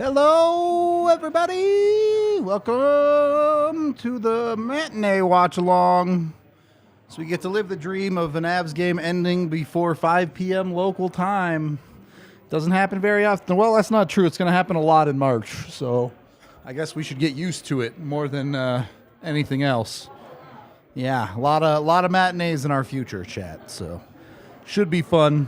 Hello, everybody. Welcome to the matinee watch-along. So we get to live the dream of an Avs game ending before 5 p.m. local time. Doesn't happen very often. Well, that's not true. It's going to happen a lot in March. So I guess we should get used to it more than anything else. Yeah, a lot of matinees in our future, chat. So should be fun.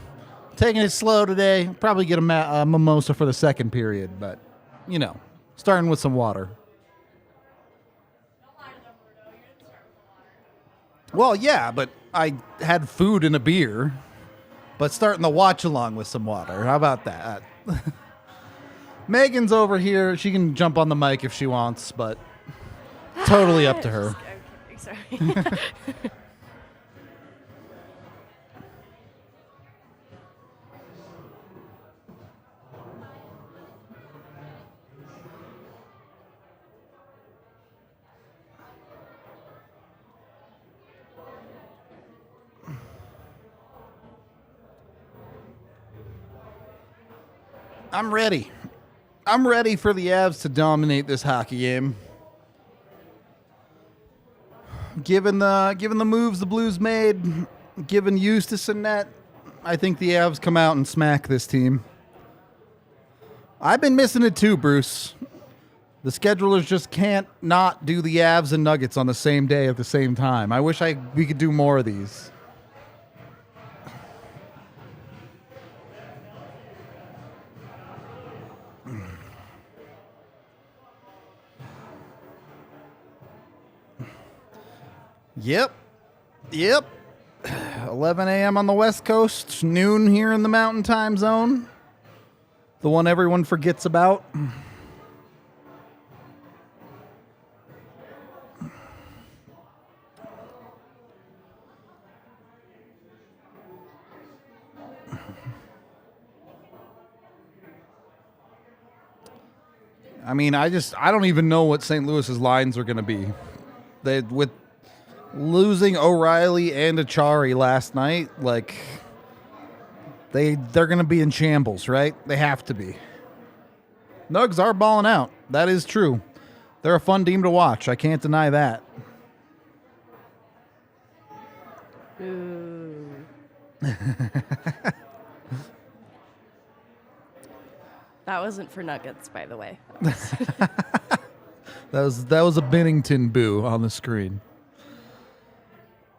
Taking it slow today. Probably get a mimosa for the second period, but, you know, starting with some water. Well, yeah, but I had food and a beer, but starting the watch along with some water. How about that? Megan's over here. She can jump on the mic if she wants, but totally up to her. Okay, sorry. I'm ready. I'm ready for the Avs to dominate this hockey game. Given the moves the Blues made, given Eustace and net, I think the Avs come out and smack this team. I've been missing it too, Bruce. The schedulers just can't not do the Avs and Nuggets on the same day at the same time. I wish we could do more of these. Yep. 11 a.m. on the West Coast, noon here in the Mountain Time Zone. The one everyone forgets about. I mean, I don't even know what St. Louis's lines are going to be. With losing O'Reilly and Achari last night, like, they're going to be in shambles, right? They have to be. Nugs are balling out. That is true. They're a fun team to watch. I can't deny that. Ooh. That wasn't for Nuggets, by the way. That was a Bennington boo on the screen.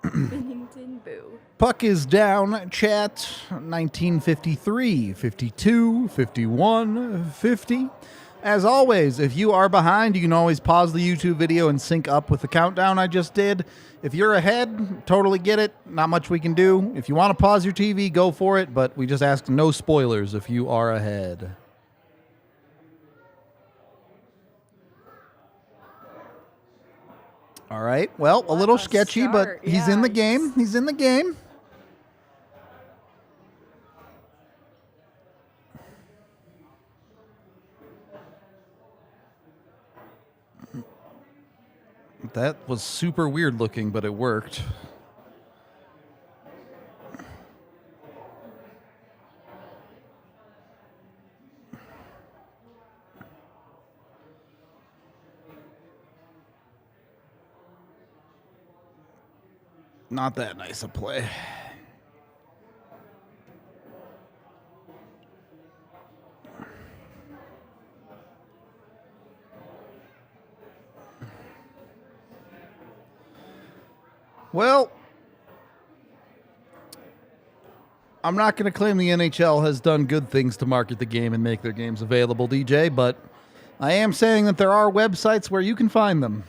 Bennington boo. Puck is down, chat. 1953, 52, 51, 50. As always, if you are behind, you can always pause the YouTube video and sync up with the countdown I just did. If you're ahead, totally get it. Not much we can do. If you want to pause your TV, go for it, but we just ask no spoilers if you are ahead. All right. Well, a little sketchy, but he's in the game. He's in the game. That was super weird looking, but it worked. Not that nice a play. Well, I'm not going to claim the NHL has done good things to market the game and make their games available, DJ, but I am saying that there are websites where you can find them.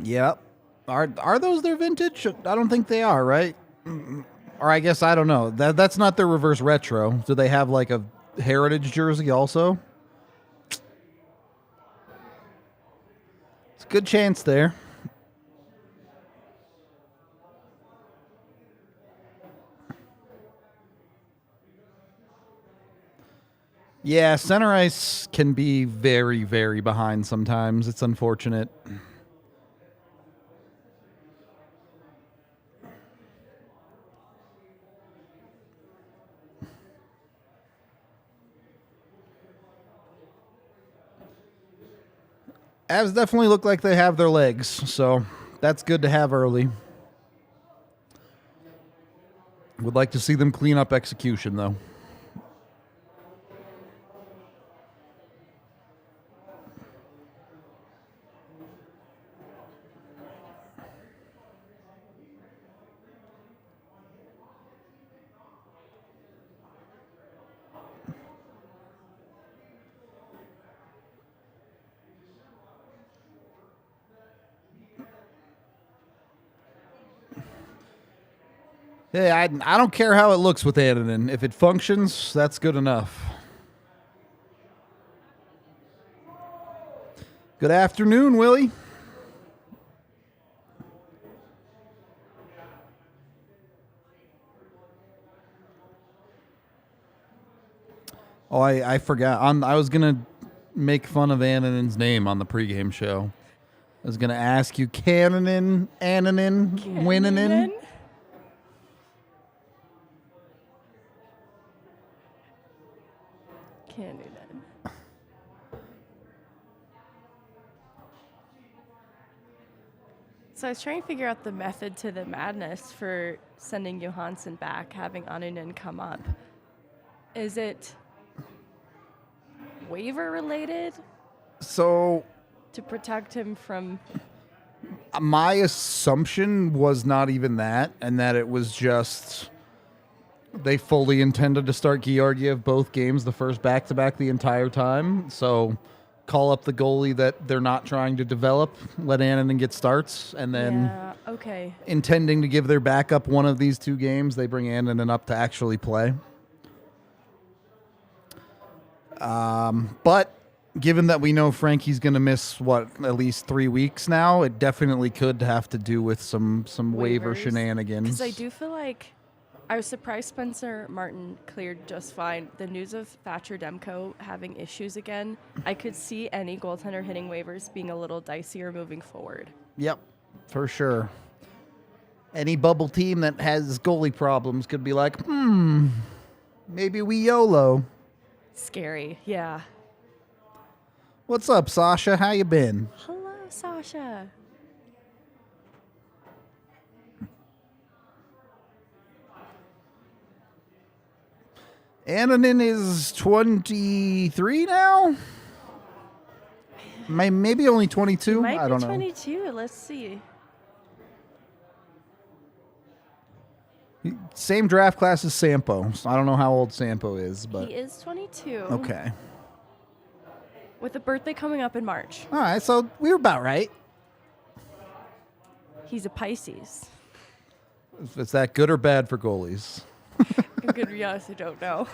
Yep. Are those their vintage? I don't think they are, right? Or I guess I don't know. That's not their reverse retro. Do they have like a heritage jersey also? It's a good chance there. Yeah, center ice can be very, very behind sometimes. It's unfortunate. Avs definitely look like they have their legs, so that's good to have early. Would like to see them clean up execution, though. Hey, I don't care how it looks with Annunen. If it functions, that's good enough. Good afternoon, Willie. Oh, I forgot. I was going to make fun of Annunen's name on the pregame show. I was going to ask you, Annunen, Winninen? Cannunen. So I was trying to figure out the method to the madness for sending Johansson back, having Annunen come up. Is it waiver related? So To protect him from... my assumption was not even that, and that it was just they fully intended to start Georgiev both games, the first back-to-back the entire time. So call up the goalie that they're not trying to develop, let Annunen get starts, and then Yeah, okay. intending to give their backup one of these two games, they bring Annunen up to actually play. But given that we know Frankie's going to miss, at least 3 weeks now, it definitely could have to do with some waiver Waivers. shenanigans. Because I do feel like I was surprised Spencer Martin cleared just fine. The news of Thatcher Demko having issues again, I could see any goaltender hitting waivers being a little dicier moving forward. Yep, for sure. Any bubble team that has goalie problems could be like, maybe we YOLO. Scary, yeah. What's up, Sasha? How you been? Hello, Sasha. Annunen is 23 now? Maybe only 22? Might I don't be know. 22. Let's see. Same draft class as Sampo. So I don't know how old Sampo is, but He is 22. okay. With a birthday coming up in March. All right, so we were about right. He's a Pisces. Is that good or bad for goalies? I'm going to be honest, I don't know.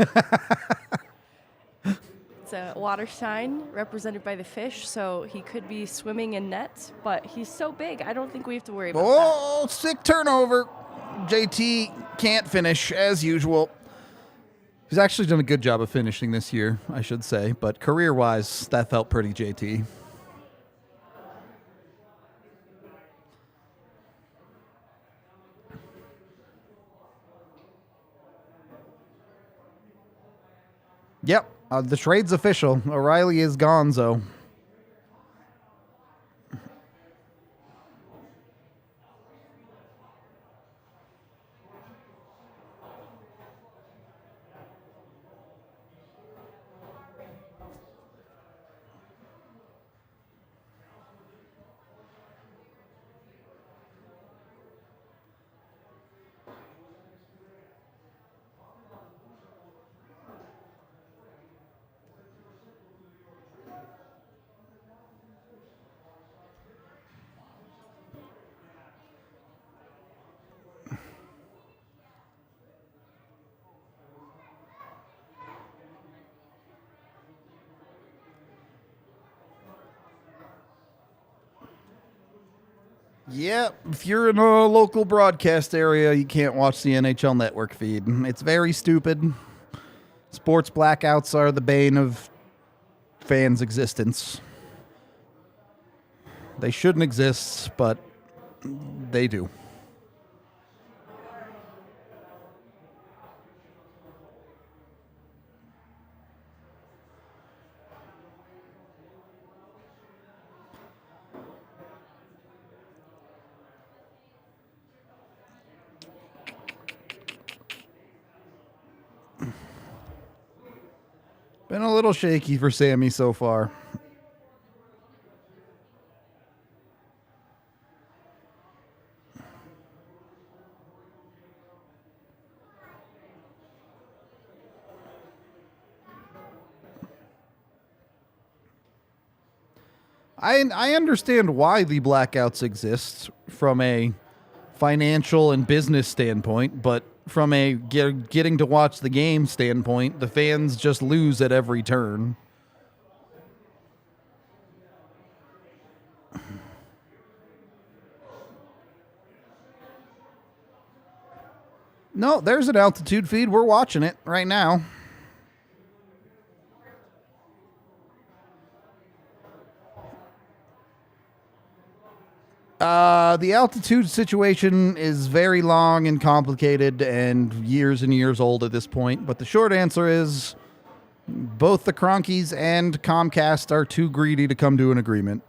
It's a water sign represented by the fish, so he could be swimming in net, but he's so big, I don't think we have to worry about Oh, sick turnover. JT can't finish as usual. He's actually done a good job of finishing this year, I should say, but career-wise, that felt pretty JT. Yep, the trade's official. O'Reilly is gonzo. Yeah, if you're in a local broadcast area, you can't watch the NHL Network feed. It's very stupid. Sports blackouts are the bane of fans' existence. They shouldn't exist, but they do. Been a little shaky for Sammy so far. I understand why the blackouts exist from a financial and business standpoint, but from a getting to watch the game standpoint, the fans just lose at every turn. No, there's an altitude feed. We're watching it right now. The altitude situation is very long and complicated and years old at this point. But the short answer is both the Cronkies and Comcast are too greedy to come to an agreement.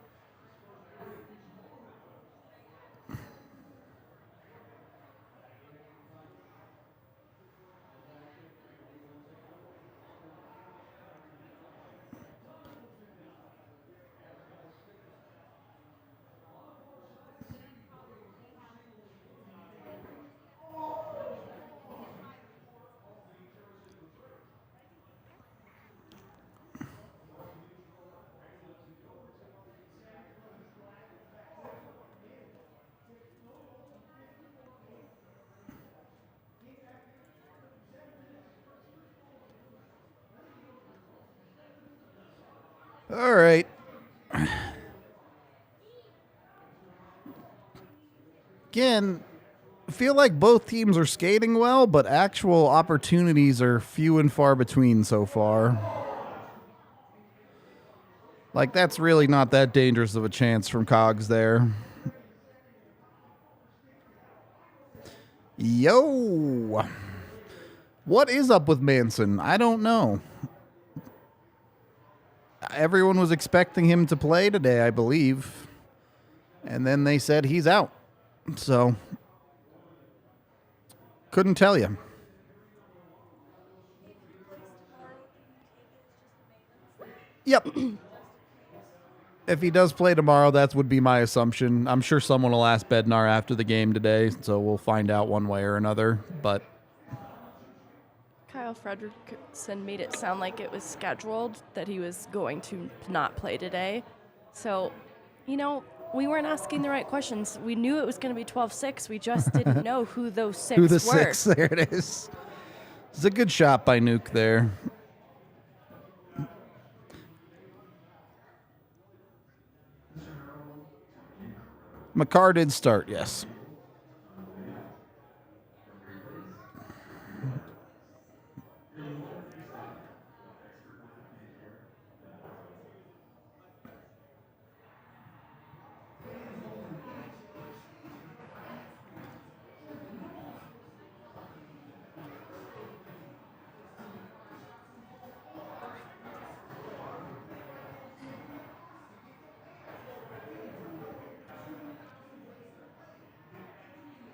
All right. Again, I feel like both teams are skating well, but actual opportunities are few and far between so far. Like, that's really not that dangerous of a chance from Cogs there. Yo! What is up with Manson? I don't know. Everyone was expecting him to play today, I believe. And then they said he's out. So, couldn't tell you. Yep. If he does play tomorrow, that would be my assumption. I'm sure someone will ask Bednar after the game today, so we'll find out one way or another. But Kyle Fredrickson made it sound like it was scheduled that he was going to not play today. So, we weren't asking the right questions. We knew it was going to be 12-6. We just didn't know who those six were. Who the six, there it is. It's a good shot by Nuke there. McCarr did start, yes.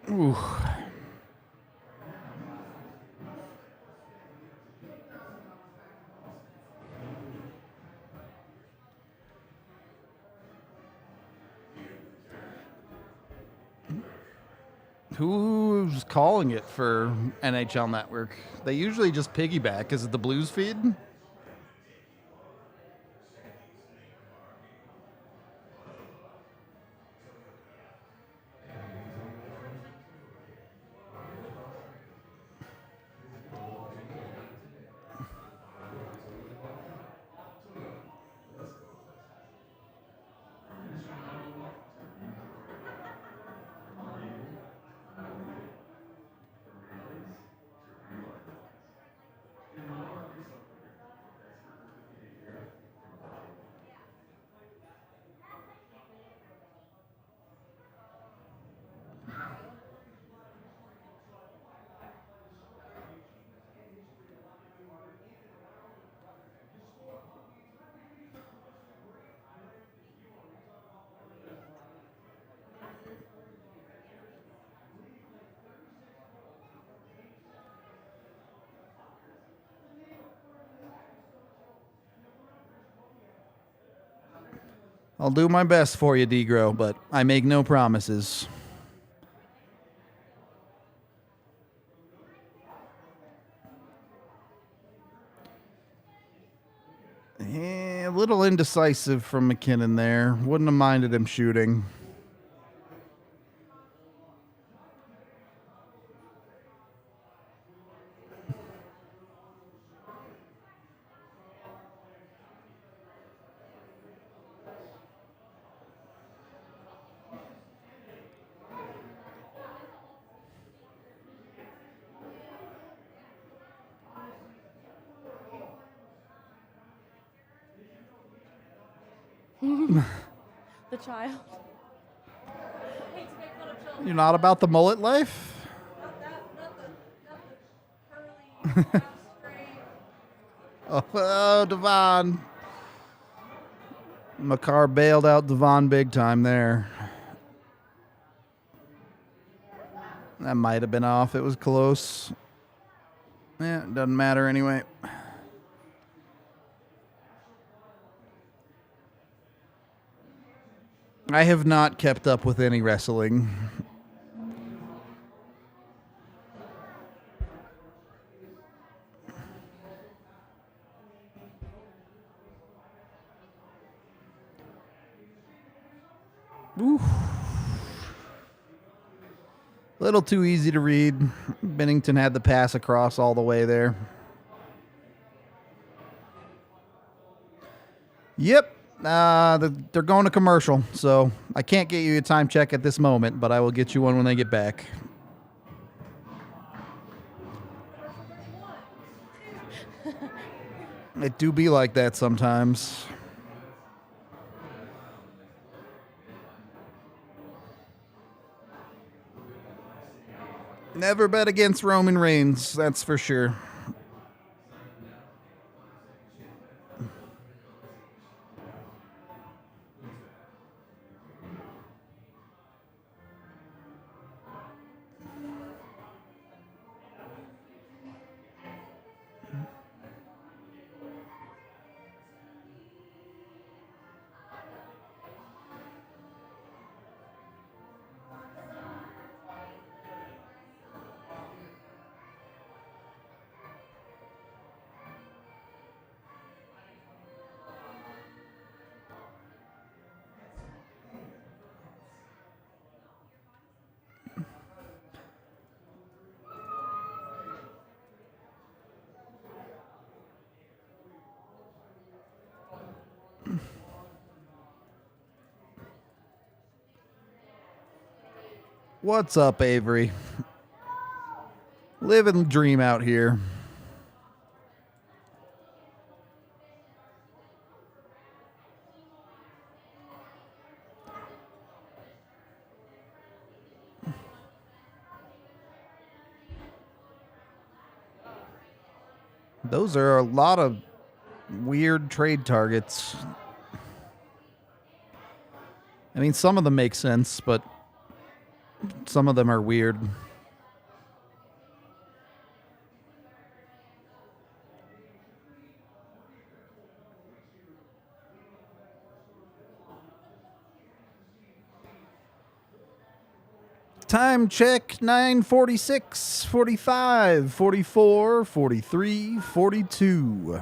Ooh. Who's calling it for NHL Network? They usually just piggyback. Is it the Blues feed? I'll do my best for you, Degro, but I make no promises. A little indecisive from McKinnon there. Wouldn't have minded him shooting. The child. You're not about the mullet life? Oh, Devon. Makar bailed out Devon big time there. That might have been off. It was close. Yeah, it doesn't matter anyway. I have not kept up with any wrestling. Oof. A little too easy to read. Bennington had the pass across all the way there. Yep. They're going to commercial, so I can't get you a time check at this moment, but I will get you one when they get back. It do be like that sometimes. Never bet against Roman Reigns, that's for sure. What's up, Avery? Living the dream out here. Those are a lot of weird trade targets. I mean, some of them make sense, but some of them are weird. Time check, 9:46, 45, 44, 43, 42.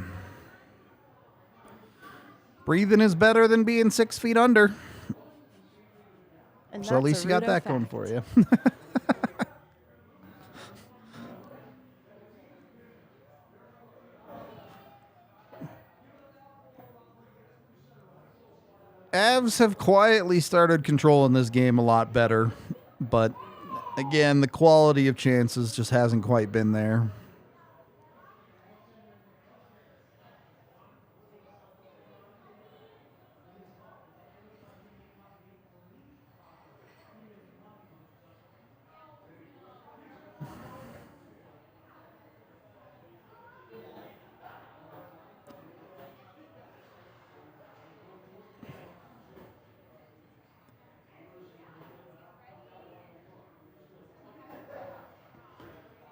Breathing is better than being 6 feet under. And So at least you got that fact. going for you. Avs have quietly started controlling this game a lot better, but again, the quality of chances just hasn't quite been there.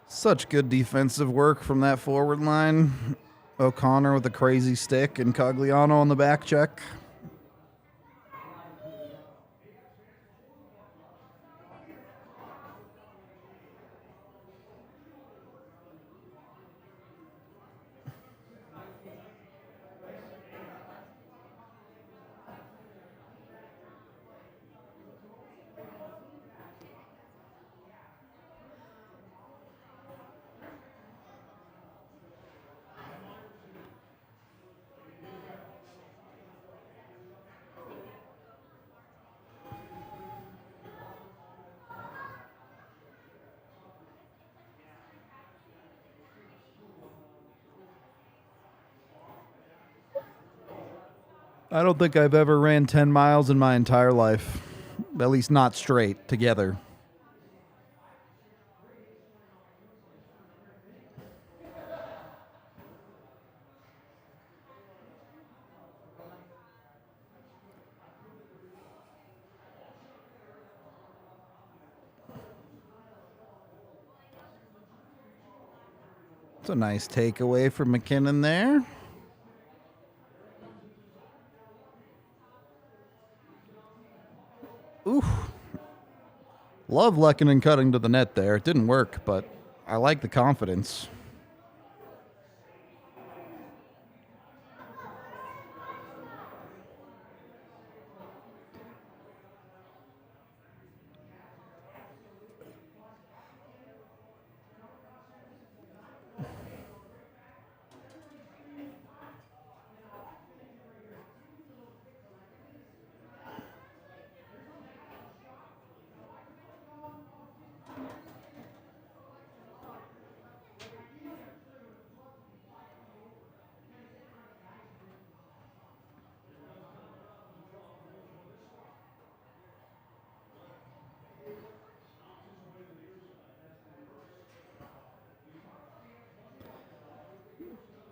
Such good defensive work from that forward line. O'Connor with a crazy stick and Cogliano on the back check. I don't think I've ever ran 10 miles in my entire life. At least not straight, together. It's a nice takeaway from McKinnon there. Ooh. Love Lehkonen cutting to the net there. It didn't work, but I like the confidence.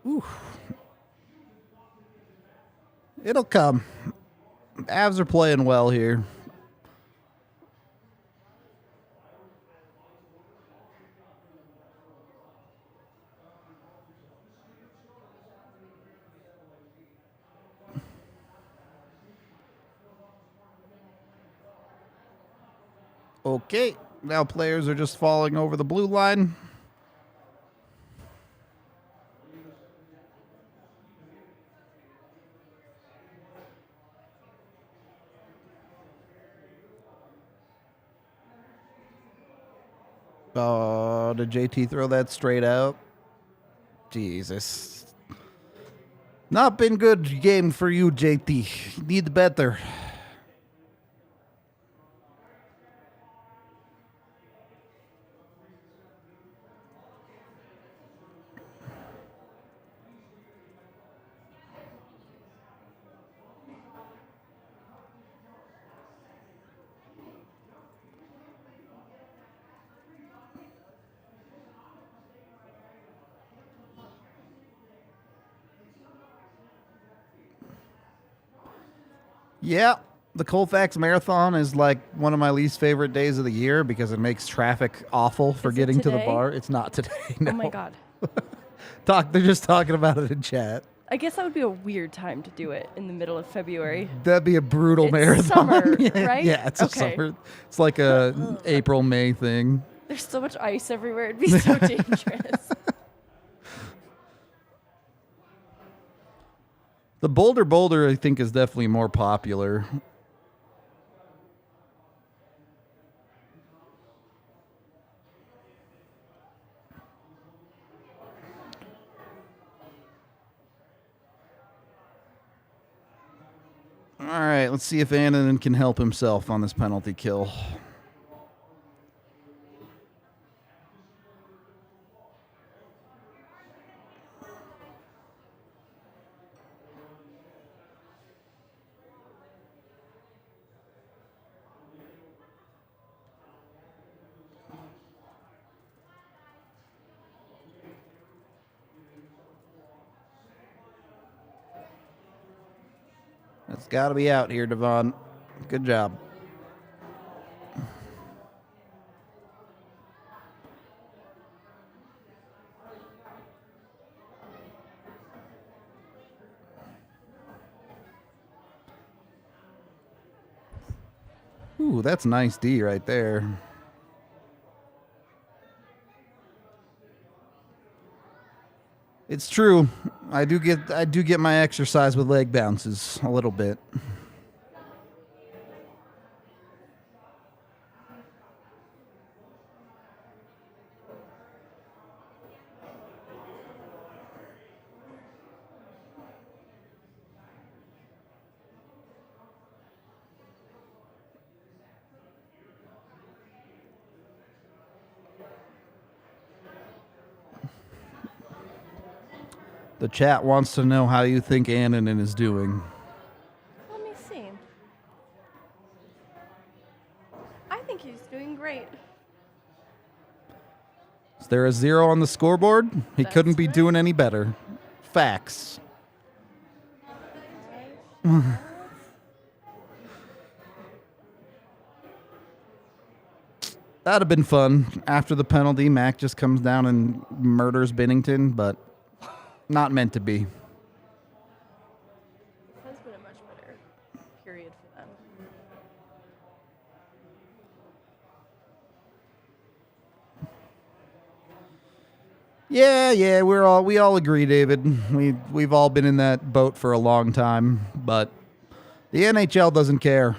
Ooh. It'll come. Avs are playing well here. Okay, now players are just falling over the blue line. Oh, did JT throw that straight out? Jesus. Not been good game for you, JT. Need better. Yeah, the Colfax Marathon is like one of my least favorite days of the year because it makes traffic awful for Is it getting to the today? bar. It's not today. No. Oh my god. They're just talking about it in chat. I guess that would be a weird time to do it in the middle of February. That'd be a brutal It's marathon. summer, Yeah, right? Yeah, it's Okay. a summer. It's like a April, May thing. There's so much ice everywhere. It'd be so dangerous. The Boulder, I think, is definitely more popular. All right, let's see if Annanen can help himself on this penalty kill. It's got to be out here, Devon. Good job. Ooh, that's nice D right there. It's true. I do get my exercise with leg bounces a little bit. The chat wants to know how you think Annanen is doing. there a 0 on the scoreboard? He That's couldn't be right. doing any better. Facts. That'd have been fun. After the penalty, Mac just comes down and murders Bennington, but not meant to be. Has been a much better period for them. Yeah, we all agree, David. We've all been in that boat for a long time, but the NHL doesn't care.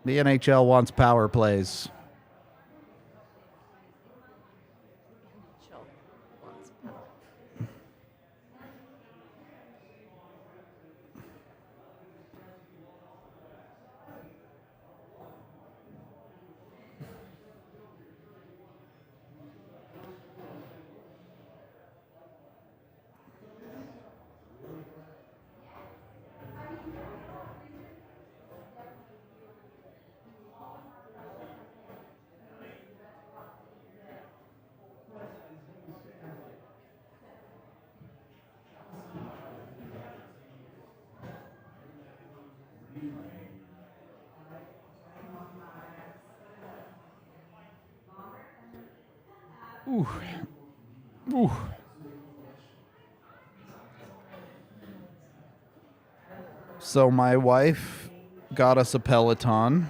The NHL wants power plays. Chill. Lots of power. Ooh. So my wife got us a Peloton,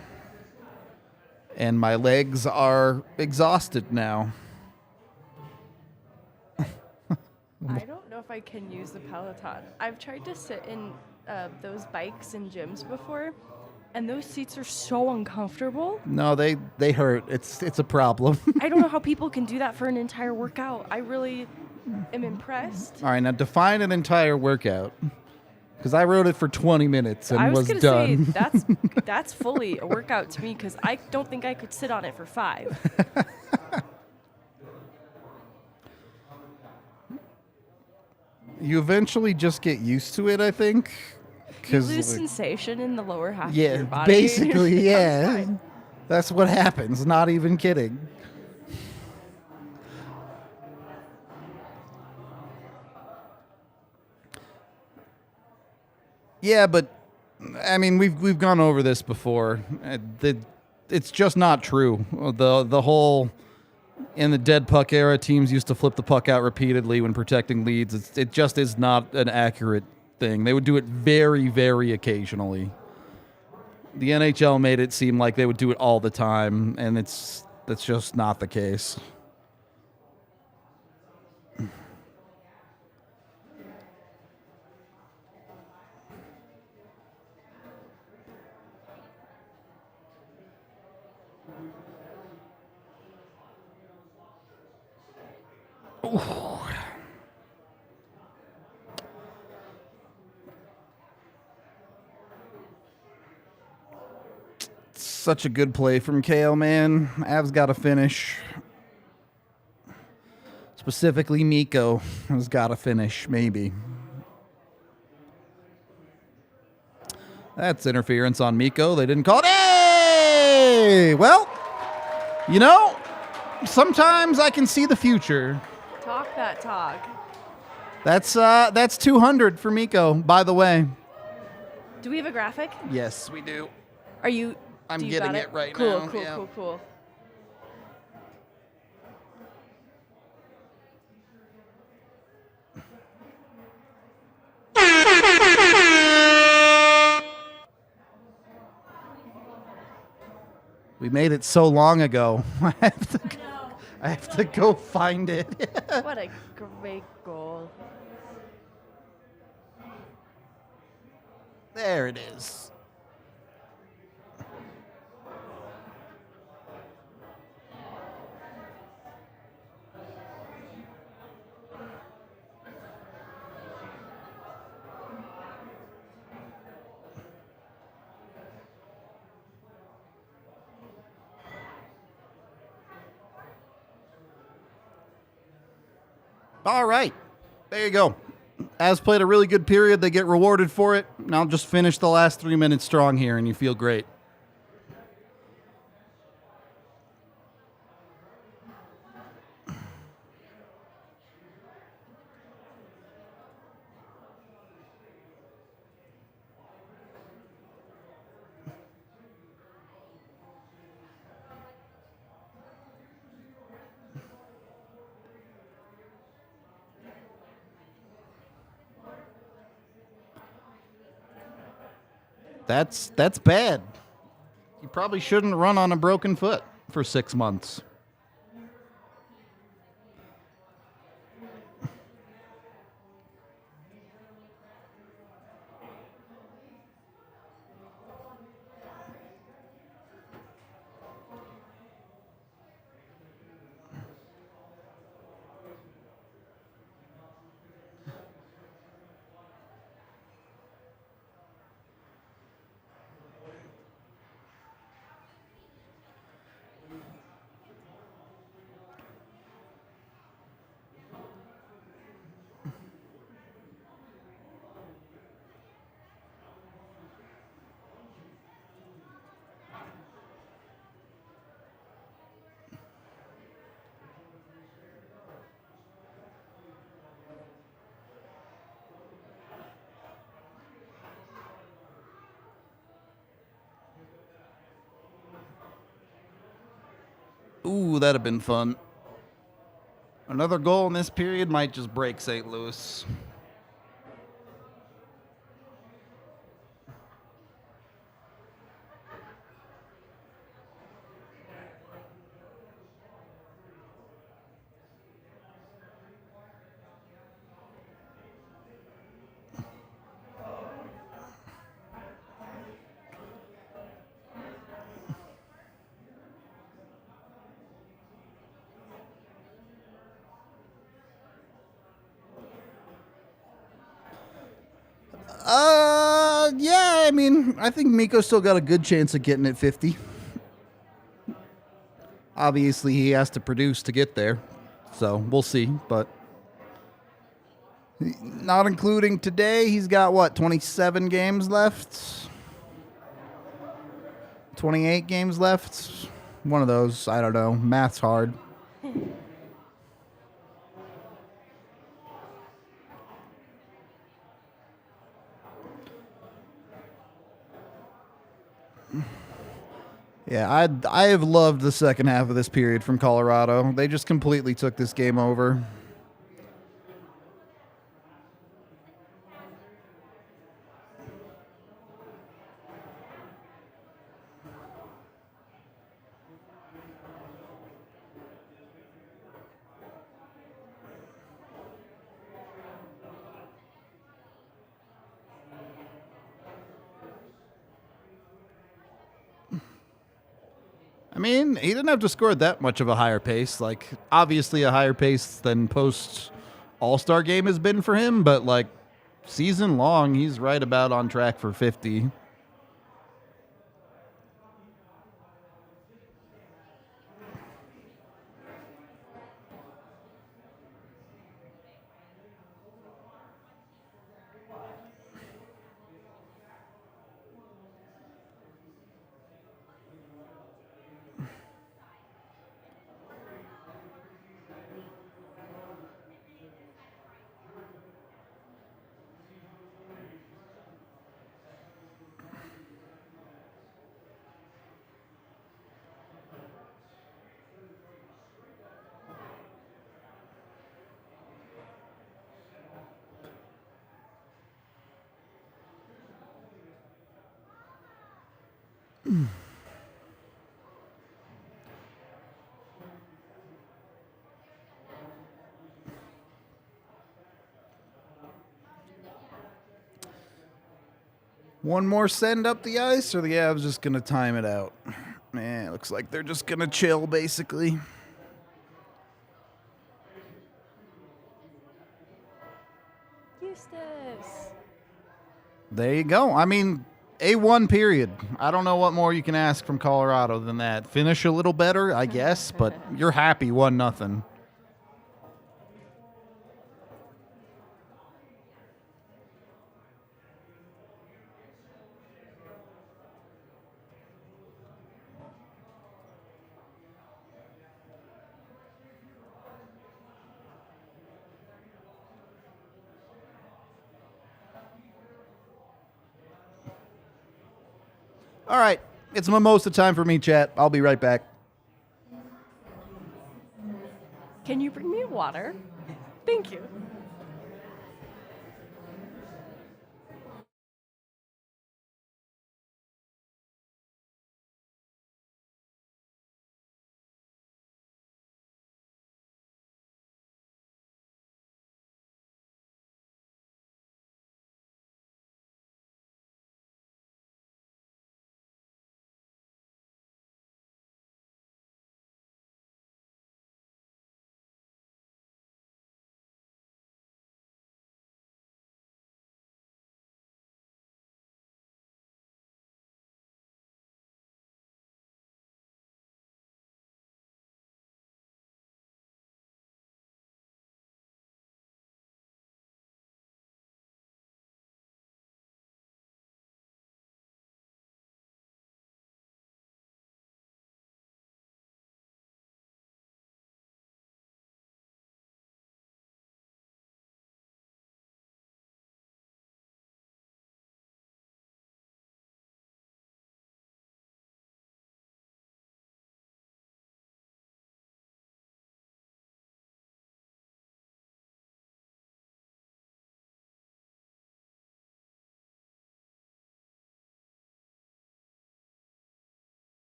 and my legs are exhausted now. I don't know if I can use the Peloton. I've tried to sit in those bikes in gyms before, and those seats are so uncomfortable. No, they hurt. It's a problem. I don't know how people can do that for an entire workout. I really am impressed. All right, now define an entire workout. Because I rode it for 20 minutes and I was was gonna done. say that's fully a workout to me because I don't think I could sit on it for 5. You eventually just get used to it, I think. You lose sensation in the lower half of yeah, your body. basically, It yeah. becomes fine. That's what happens. Not even kidding. Yeah, but I mean, we've gone over this before. It's just not true. The whole in the dead puck era, teams used to flip the puck out repeatedly when protecting leads. It just is not an accurate thing. They would do it very, very occasionally. The NHL made it seem like they would do it all the time, and that's just not the case. Such a good play from KO, man. Avs got to finish. Specifically, Mikko has got to finish, maybe. That's interference on Mikko. They didn't call it. Hey! Well, you know, sometimes I can see the future. Talk that talk. That's 200 for Mikko, by the way. Do we have a graphic? Yes, we do. Are you? I'm do you getting got it right cool, now, Cool, yeah. cool, cool. We made it so long ago. I have to go find it. What a great goal. There it is. All right. There you go. As played a really good period. They get rewarded for it. Now just finish the last 3 minutes strong here, and you feel great. That's bad. You probably shouldn't run on a broken foot for 6 months. Ooh, that'd have been fun. Another goal in this period might just break St. Louis. Yeah, I mean, I think Miko's still got a good chance of getting it 50. Obviously, he has to produce to get there, so we'll see. But not including today, he's got, what, 27 games left? 28 games left? One of those, I don't know. Math's hard. Yeah, I have loved the second half of this period from Colorado. They just completely took this game over. I mean, he didn't have to score that much of a higher pace. Like, obviously a higher pace than post All-Star game has been for him, but like season long, he's right about on track for 50. One more send up the ice, or the Avs just going to time it out? Man, it looks like they're just going to chill, basically. Eustace. There you go. I mean, A1 period. I don't know what more you can ask from Colorado than that. Finish a little better, I guess, but you're happy 1-0. All right, it's mimosa time for me, chat. I'll be right back. Can you bring me water? Thank you.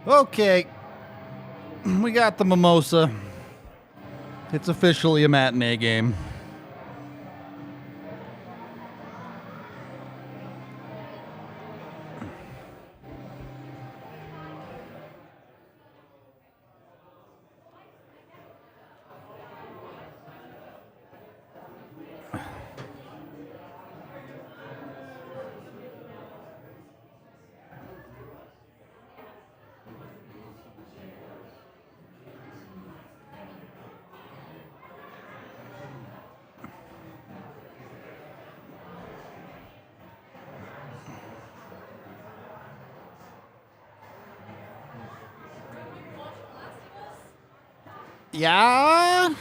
Okay. We got the mimosa. It's officially a matinee game. Yeah.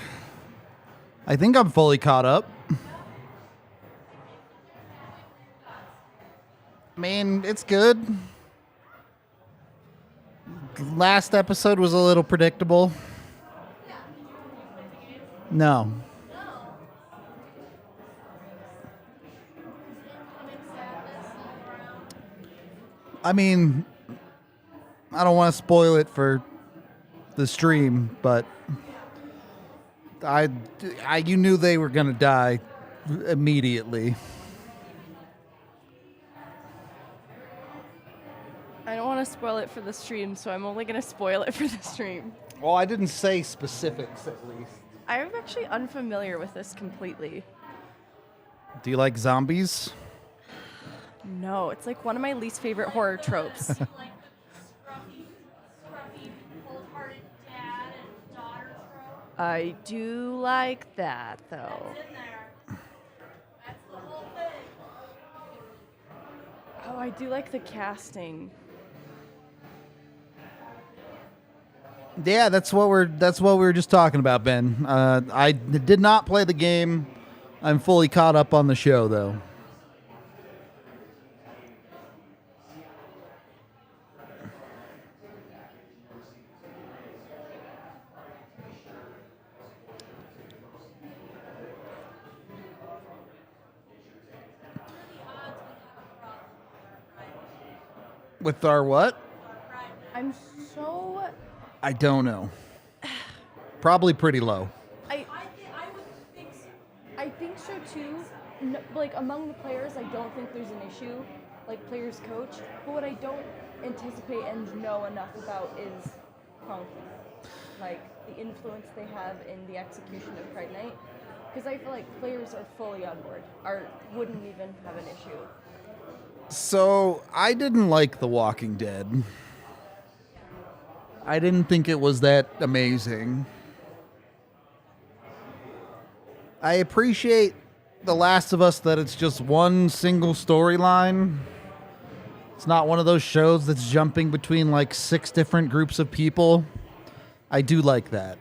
I think I'm fully caught up. I mean, it's good. Last episode was a little predictable. No. I mean, I don't want to spoil it for the stream, but you knew they were going to die immediately. I don't want to spoil it for the stream, so I'm only going to spoil it for the stream. Well, I didn't say specifics, at least. I'm actually unfamiliar with this completely. Do you like zombies? No, it's like one of my least favorite horror tropes. Like scruffy, cold-hearted dad and daughter trope. I do like that, though. It's in there. That's the whole thing. Oh, I do like the casting. Yeah, that's what we were just talking about, Ben. I did not play the game. I'm fully caught up on the show, though. With our what? I'm so... I don't know. Probably pretty low. I would think so. I think so too. No, like among the players, I don't think there's an issue, like players coach. But what I don't anticipate and know enough about is Punk, like the influence they have in the execution of Pride Night. Because I feel like players are fully on board, or wouldn't even have an issue. So I didn't like The Walking Dead. I didn't think it was that amazing. I appreciate The Last of Us that it's just one single storyline. It's not one of those shows that's jumping between like 6 different groups of people. I do like that.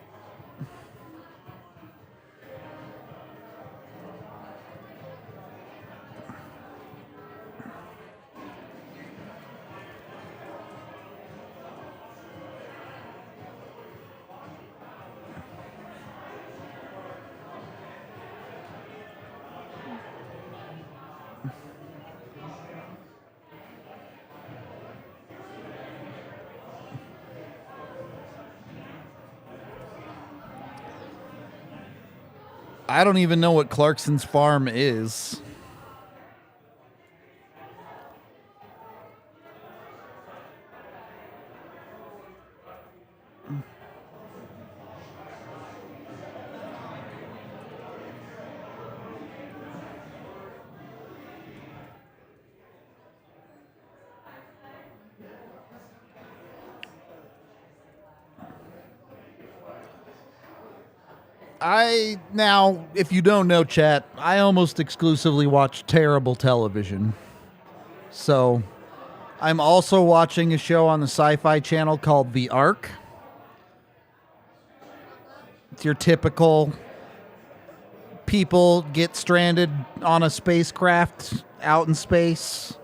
I don't even know what Clarkson's Farm is. Now, if you don't know, chat, I almost exclusively watch terrible television. So, I'm also watching a show on the Sci-Fi Channel called The Ark. It's your typical people get stranded on a spacecraft out in space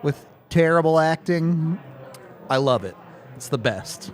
with terrible acting. I love it. It's the best.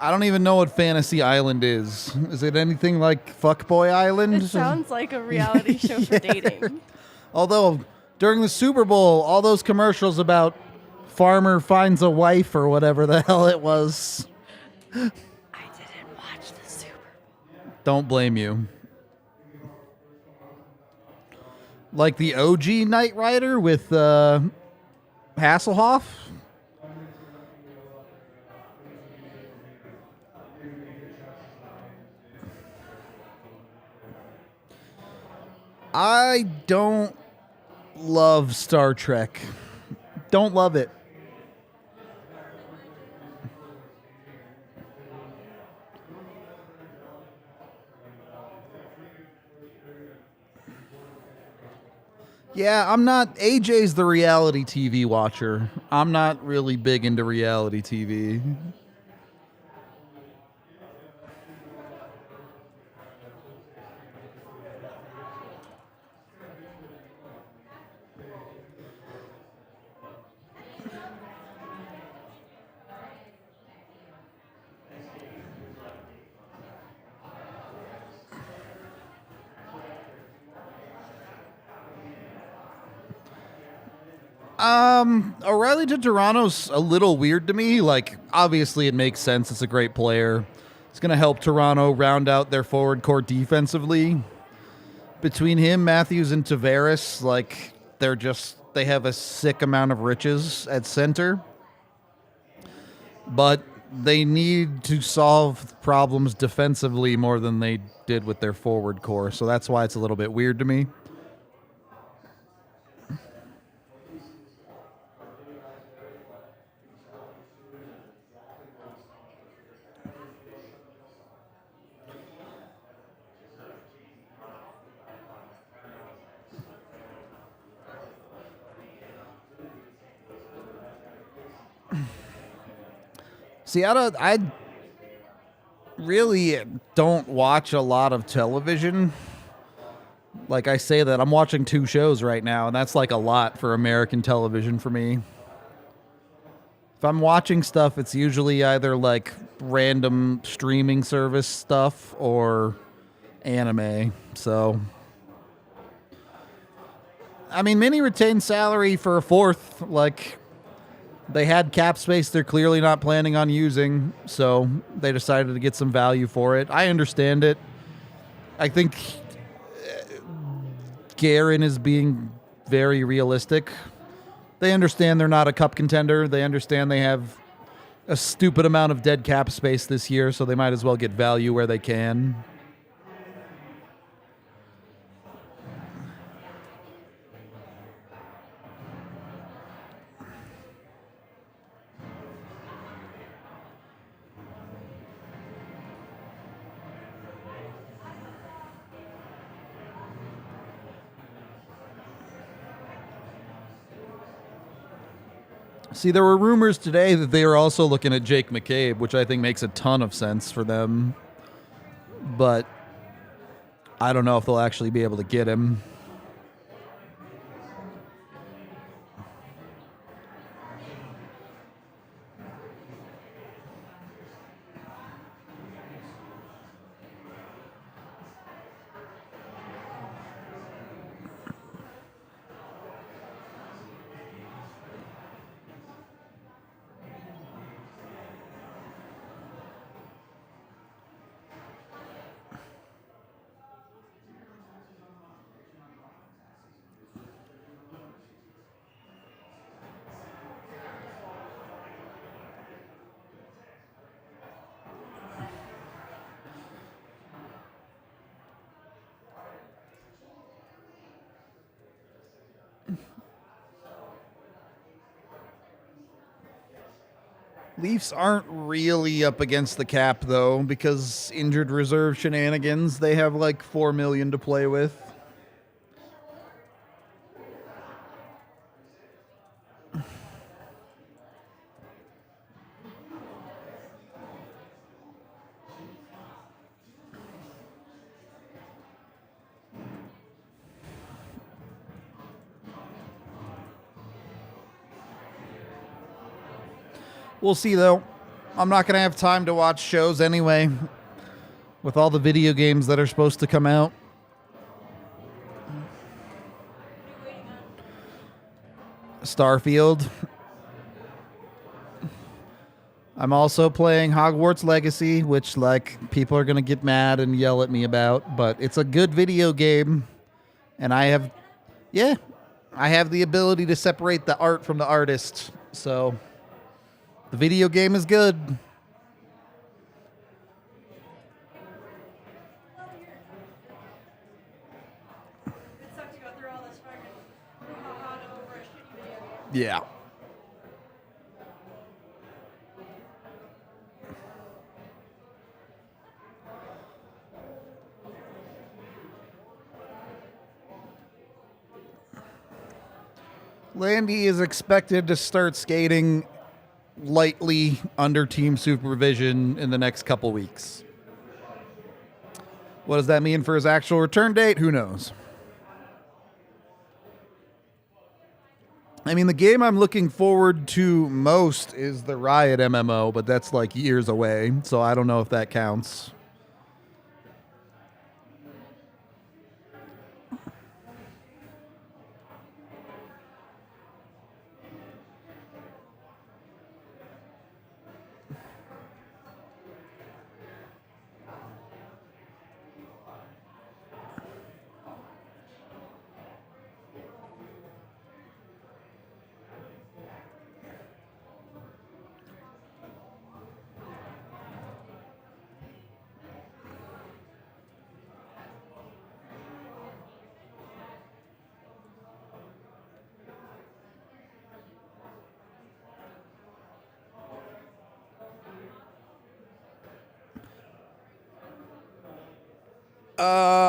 I don't even know what Fantasy Island is. Is it anything like Fuckboy Island? It sounds like a reality show for dating. Although, during the Super Bowl, all those commercials about farmer finds a wife or whatever the hell it was. I didn't watch the Super Bowl. Don't blame you. Like the OG Knight Rider with Hasselhoff? I don't love Star Trek. Don't love it. Yeah, I'm not. AJ's the reality TV watcher. I'm not really big into reality TV. O'Reilly to Toronto's a little weird to me. Like, obviously it makes sense. It's a great player. It's going to help Toronto round out their forward core defensively. Between him, Matthews, and Tavares, like, they have a sick amount of riches at center. But they need to solve problems defensively more than they did with their forward core. So that's why it's a little bit weird to me. See, I really don't watch a lot of television. Like I say that, I'm watching 2 shows right now, and that's like a lot for American television for me. If I'm watching stuff, it's usually either like random streaming service stuff or anime. So, I mean, Mini retained salary for a 4th, like... They had cap space they're clearly not planning on using, so they decided to get some value for it. I understand it. I think Guerin is being very realistic. They understand they're not a cup contender. They understand they have a stupid amount of dead cap space this year, so they might as well get value where they can. See, there were rumors today that they are also looking at Jake McCabe, which I think makes a ton of sense for them. But I don't know if they'll actually be able to get him. Leafs aren't really up against the cap, though, because injured reserve shenanigans. They have like $4 million to play with. We'll see, though. I'm not going to have time to watch shows anyway with all the video games that are supposed to come out. Starfield. I'm also playing Hogwarts Legacy, which, like, people are going to get mad and yell at me about, but it's a good video game, and I have the ability to separate the art from the artist, so the video game is good. It sucks to go through all this fucking brouhaha over a shitty video game. Yeah. Landy is expected to start skating lightly under team supervision in the next couple weeks. What does that mean for his actual return date? Who knows? I mean, the game I'm looking forward to most is the Riot MMO, but that's like years away, so I don't know if that counts.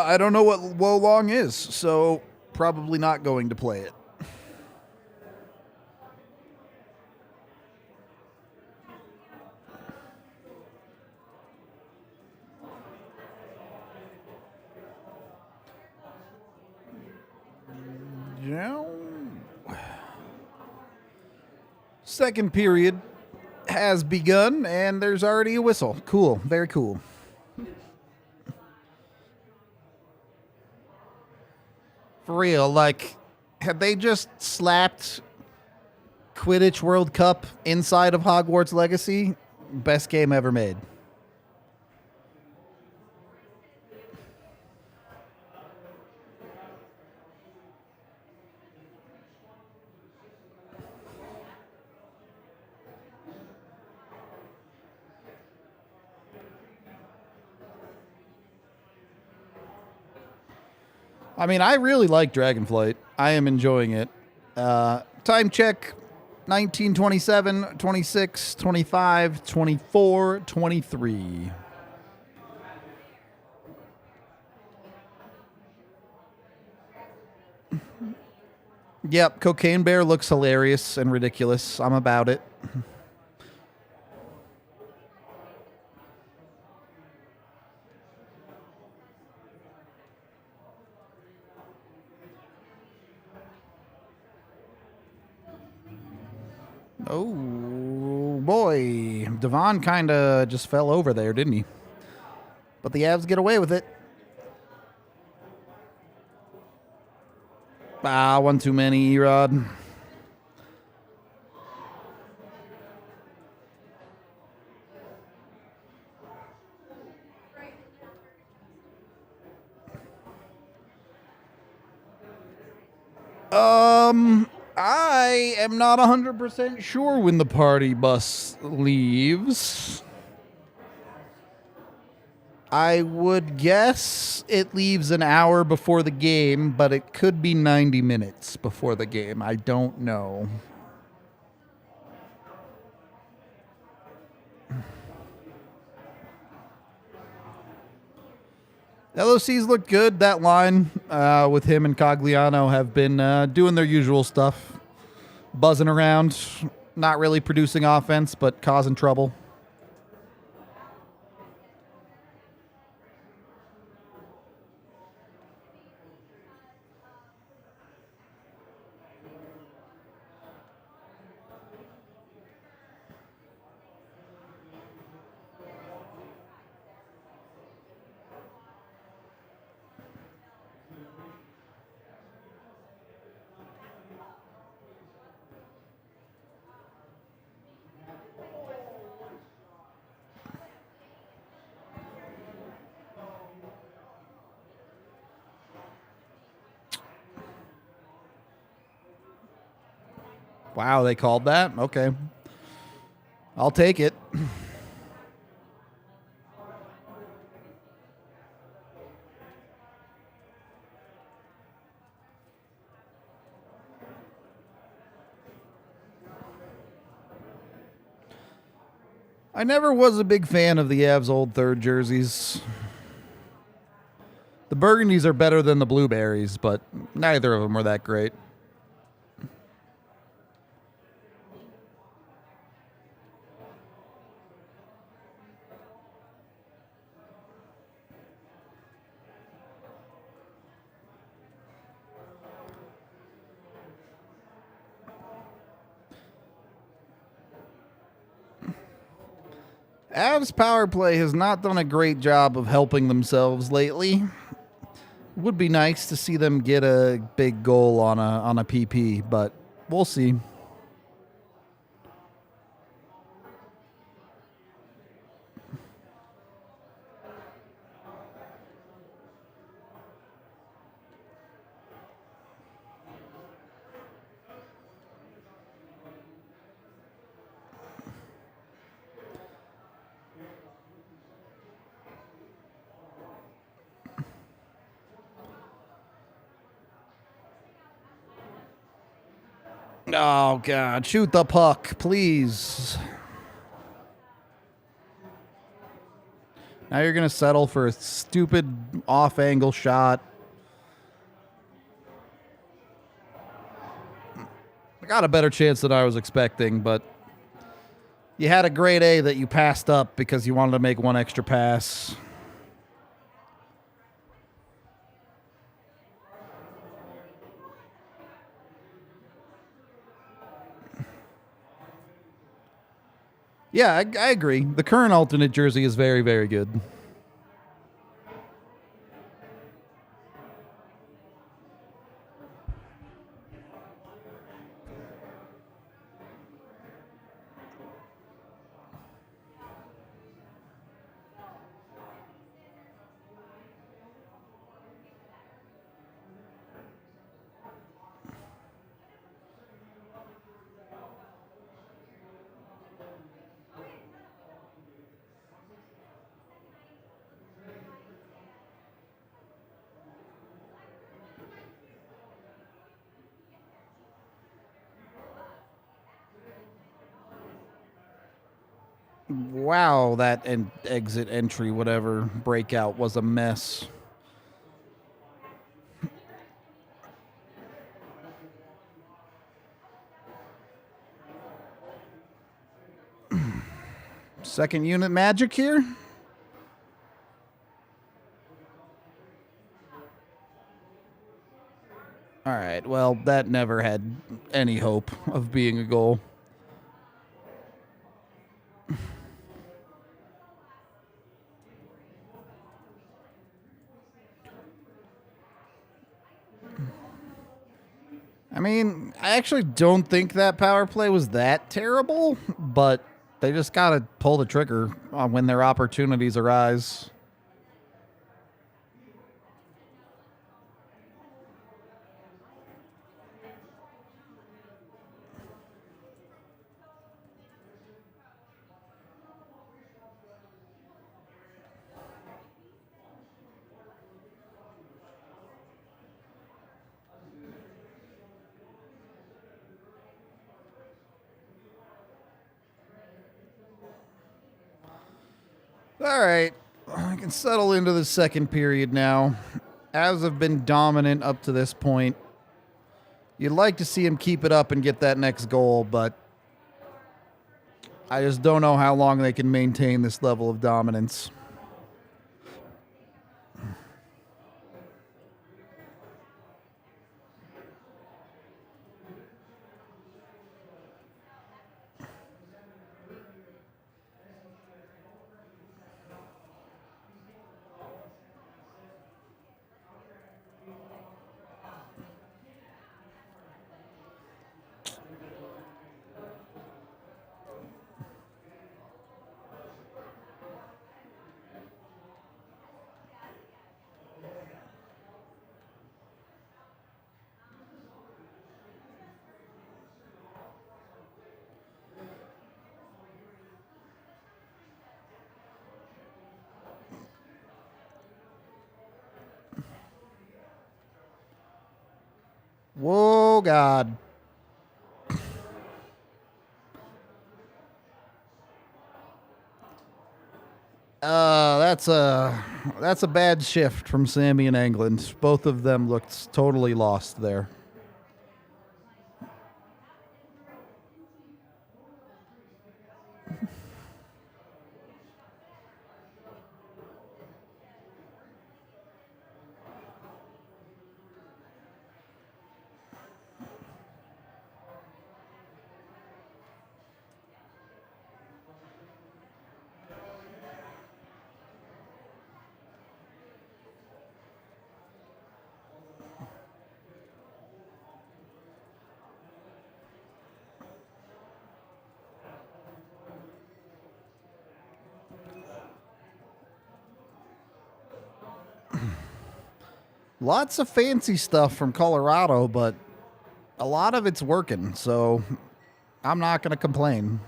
I don't know what Wolong is, so probably not going to play it. Yeah. Second period has begun, and there's already a whistle. Cool. Very cool. For real, like, had they just slapped Quidditch World Cup inside of Hogwarts Legacy? Best game ever made. I mean, I really like Dragonflight. I am enjoying it. Time check, 19, 27, 26, 25, 24, 23. Yep, Cocaine Bear looks hilarious and ridiculous. I'm about it. Oh, boy. Devon kind of just fell over there, didn't he? But the Avs get away with it. Ah, one too many, Erod. I am not 100% sure when the party bus leaves. I would guess it leaves an hour before the game, but it could be 90 minutes before the game. I don't know. LOCs look good. That line with him and Cogliano have been doing their usual stuff. Buzzing around, not really producing offense, but causing trouble. Wow, they called that? Okay. I'll take it. I never was a big fan of the Avs' old third jerseys. The burgundies are better than the blueberries, but neither of them were that great. Avs power play has not done a great job of helping themselves lately. Would be nice to see them get a big goal on a PP, but we'll see. Oh, God. Shoot the puck, please. Now you're going to settle for a stupid off-angle shot. I got a better chance than I was expecting, but you had a grade A that you passed up because you wanted to make one extra pass. Yeah, I agree. The current alternate jersey is very, very good. Wow, that exit entry, whatever, breakout was a mess. Second unit magic here. All right, well, that never had any hope of being a goal. I mean, I actually don't think that power play was that terrible, but they just got to pull the trigger when their opportunities arise. All right, I can settle into the second period now. Avs have been dominant up to this point. You'd like to see him keep it up and get that next goal, but I just don't know how long they can maintain this level of dominance. Whoa, God. That's a bad shift from Sammy and England. Both of them looked totally lost there. Lots of fancy stuff from Colorado, but a lot of it's working, so I'm not going to complain.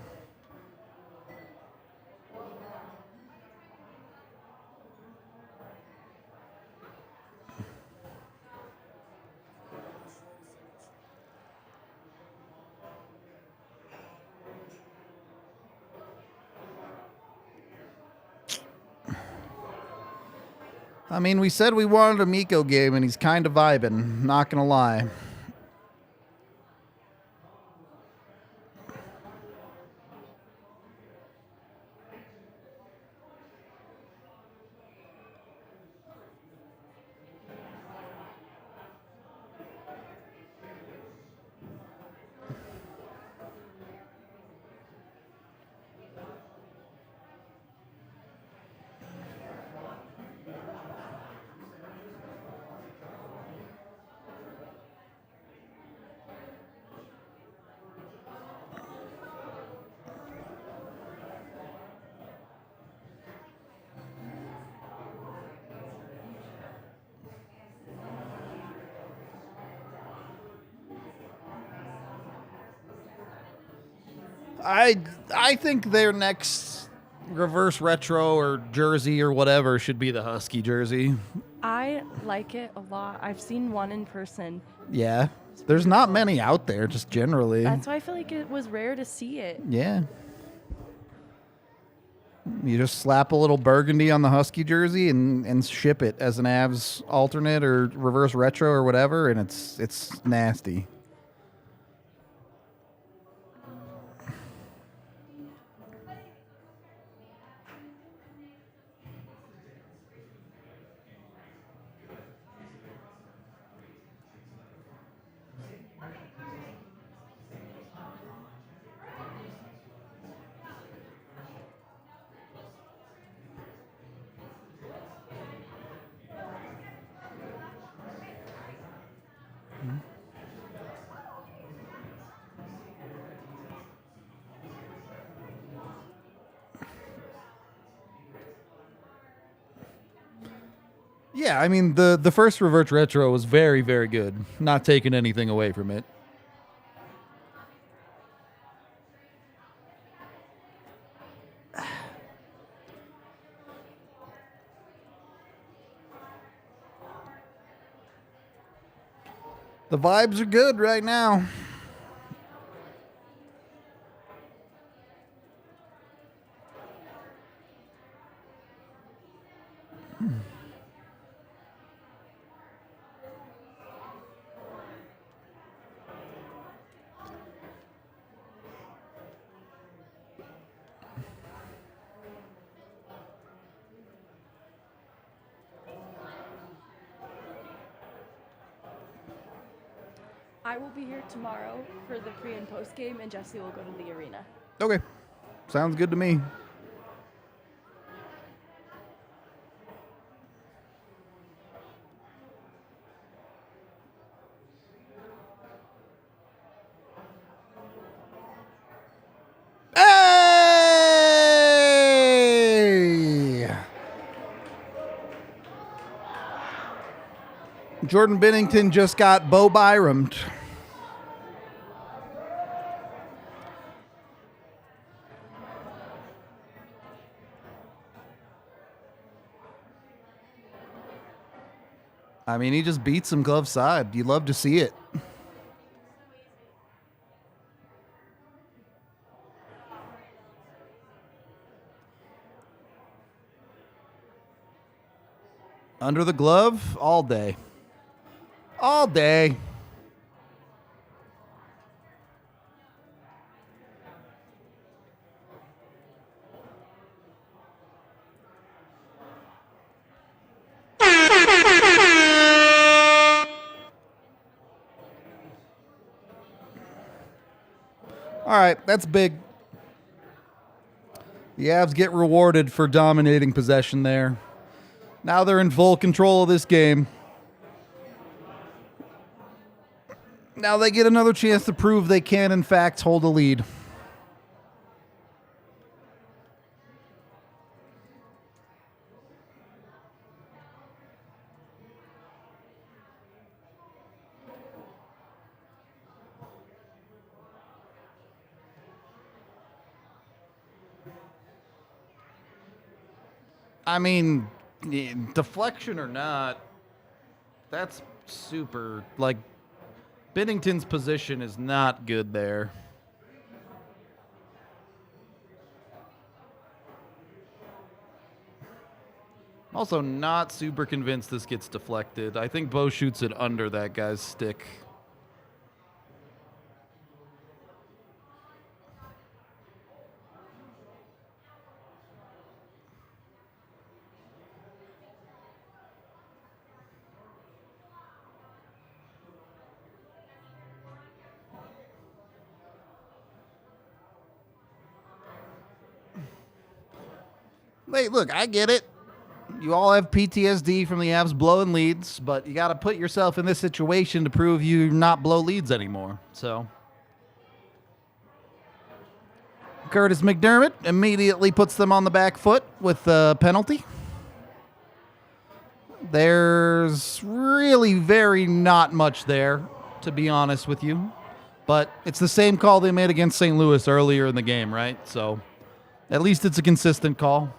I mean, we said we wanted a Miko game, and he's kind of vibing, not going to lie. I think their next reverse retro or jersey or whatever should be the Husky jersey. I like it a lot. I've seen one in person. Yeah. There's not many out there, just generally. That's why I feel like it was rare to see it. Yeah. You just slap a little burgundy on the Husky jersey and ship it as an Avs alternate or reverse retro or whatever, and it's nasty. Yeah, I mean, the first reverse retro was very, very good. Not taking anything away from it. The vibes are good right now. I will be here tomorrow for the pre and post game, and Jesse will go to the arena. Okay. Sounds good to me. Hey! Jordan Bennington just got Bo Byram'd. I mean, he just beats him glove side. You love to see it. Under the glove all day. All day. All right, that's big. The Avs get rewarded for dominating possession there. Now they're in full control of this game. Now they get another chance to prove they can, in fact, hold a lead. I mean, deflection or not, that's super. Like, Binnington's position is not good there. I'm also not super convinced this gets deflected. I think Bo shoots it under that guy's stick. Hey, look, I get it. You all have PTSD from the Avs blowing leads, but you got to put yourself in this situation to prove you not blow leads anymore. So, Curtis McDermott immediately puts them on the back foot with a penalty. There's really very not much there, to be honest with you. But it's the same call they made against St. Louis earlier in the game, right? So, at least it's a consistent call.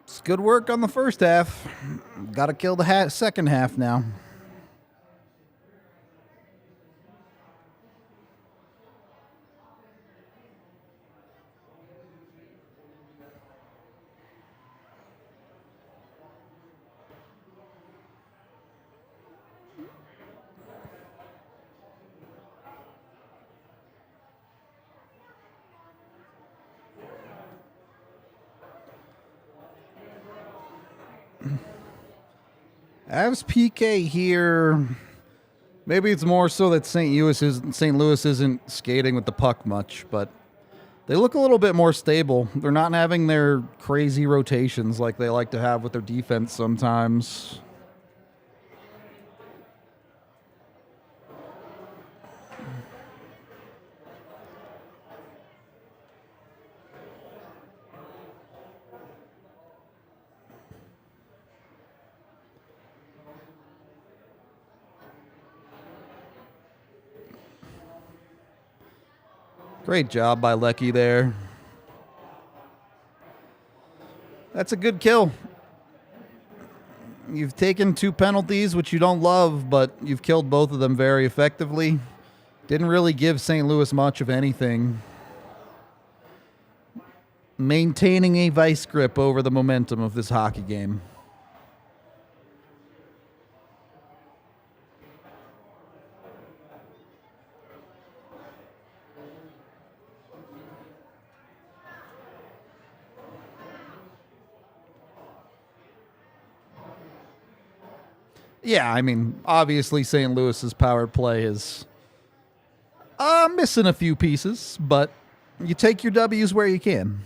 It's good work on the first half. Got to kill the second half now. Avs PK here. Maybe it's more so that St. Louis isn't skating with the puck much, but they look a little bit more stable. They're not having their crazy rotations like they like to have with their defense sometimes. Great job by Lecky there. That's a good kill. You've taken 2 penalties, which you don't love, but you've killed both of them very effectively. Didn't really give St. Louis much of anything. Maintaining a vice grip over the momentum of this hockey game. Yeah, I mean, obviously St. Louis's power play is missing a few pieces, but you take your W's where you can.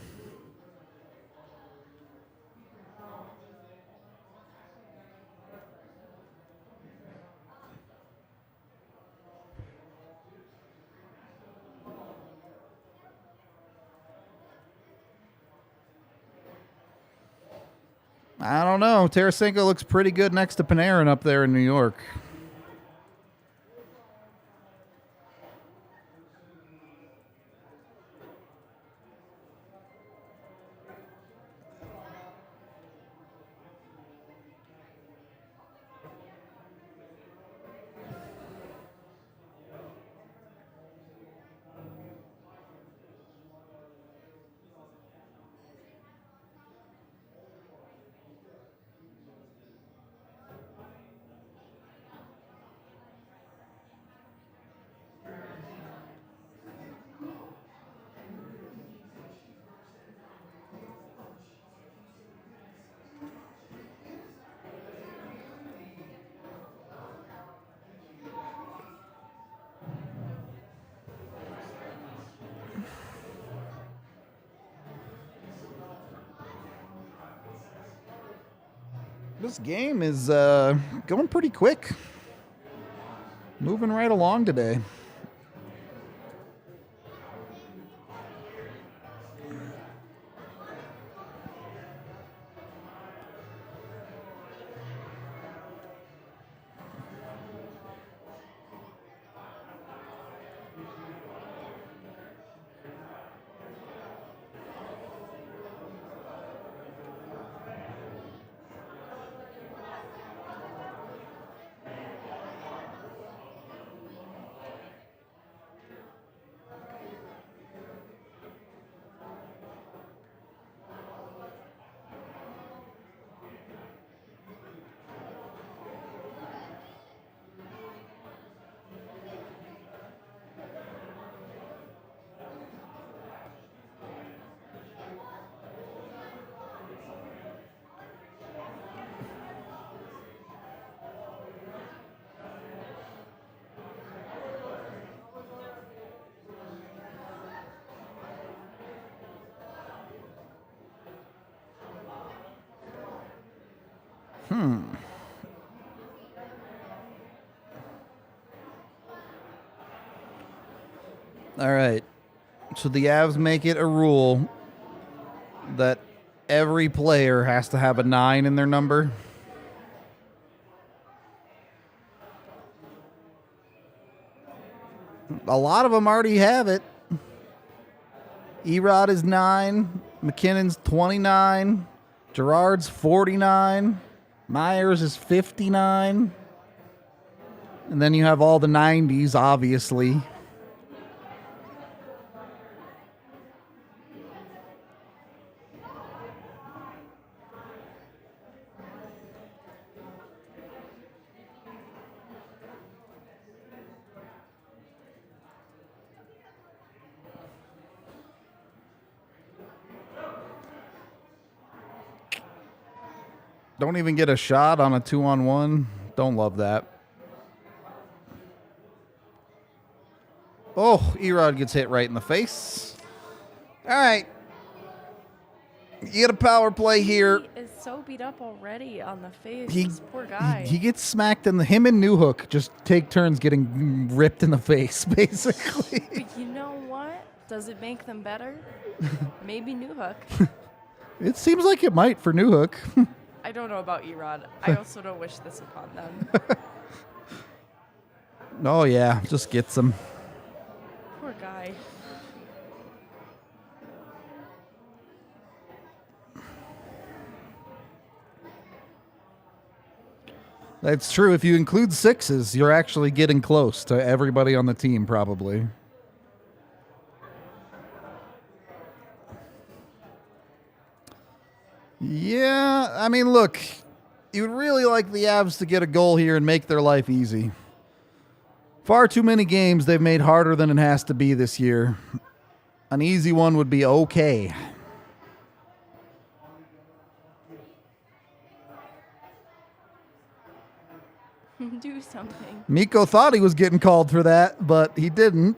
I don't know. Tarasenko looks pretty good next to Panarin up there in New York. This game is going pretty quick. Moving right along today. All right. So the Avs make it a rule that every player has to have a 9 in their number. A lot of them already have it. Erod is 9. McKinnon's 29. Gerard's 49. Myers is 59. And then you have all the 90s, obviously. Don't even get a shot on a 2-on-1. Don't love that. Oh, Erod gets hit right in the face. All right. You get a power play here. He is so beat up already on the face. He- This poor guy. He gets smacked in the... Him and Newhook just take turns getting ripped in the face, basically. But you know what? Does it make them better? Maybe Newhook. It seems like it might for Newhook. I don't know about Erod. I also don't wish this upon them. Oh, yeah. Just gets him. Poor guy. That's true. If you include sixes, you're actually getting close to everybody on the team, probably. Yeah, I mean, look, you'd really like the Avs to get a goal here and make their life easy. Far too many games they've made harder than it has to be this year. An easy one would be okay. Do something. Mikko thought he was getting called for that, but he didn't.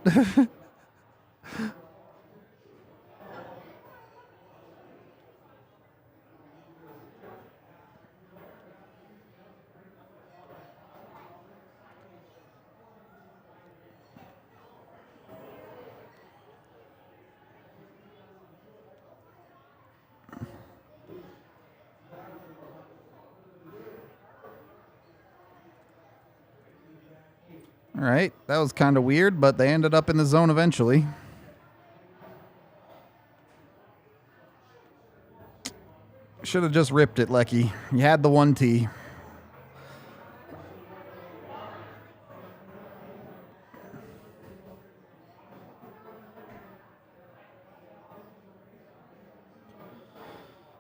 All right, that was kind of weird, but they ended up in the zone eventually. Should have just ripped it, Lecky. You had the 1T.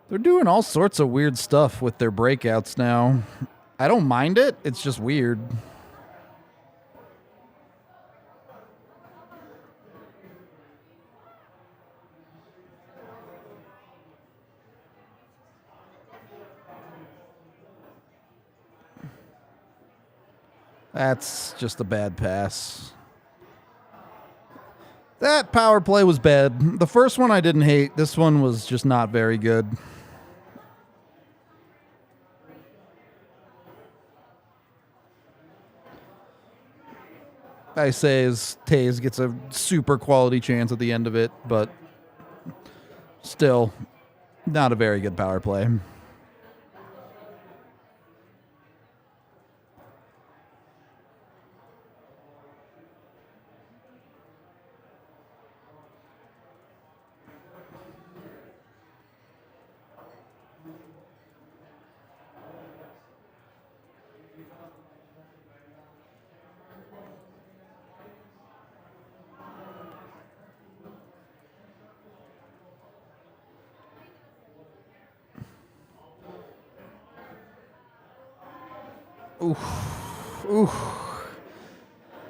They're doing all sorts of weird stuff with their breakouts now. I don't mind it. It's just weird. That's just a bad pass. That power play was bad. The first one I didn't hate. This one was just not very good. I say as Taves gets a super quality chance at the end of it, but still not a very good power play.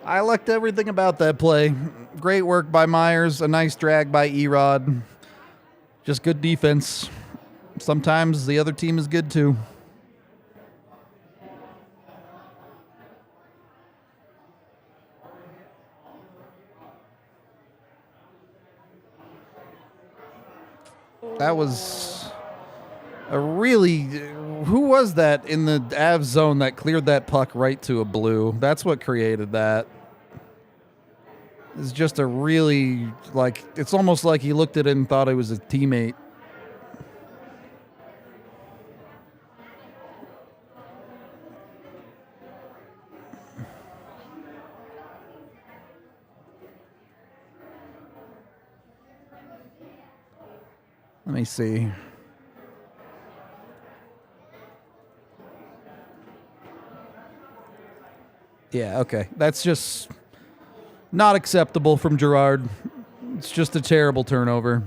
I liked everything about that play. Great work by Myers. A nice drag by Erod. Just good defense. Sometimes the other team is good too. That was a really... Who was that in the Avs zone that cleared that puck right to a blue? That's what created that. It's just a really, like, it's almost like he looked at it and thought it was a teammate. Let me see. Yeah, okay. That's just not acceptable from Gerard. It's just a terrible turnover.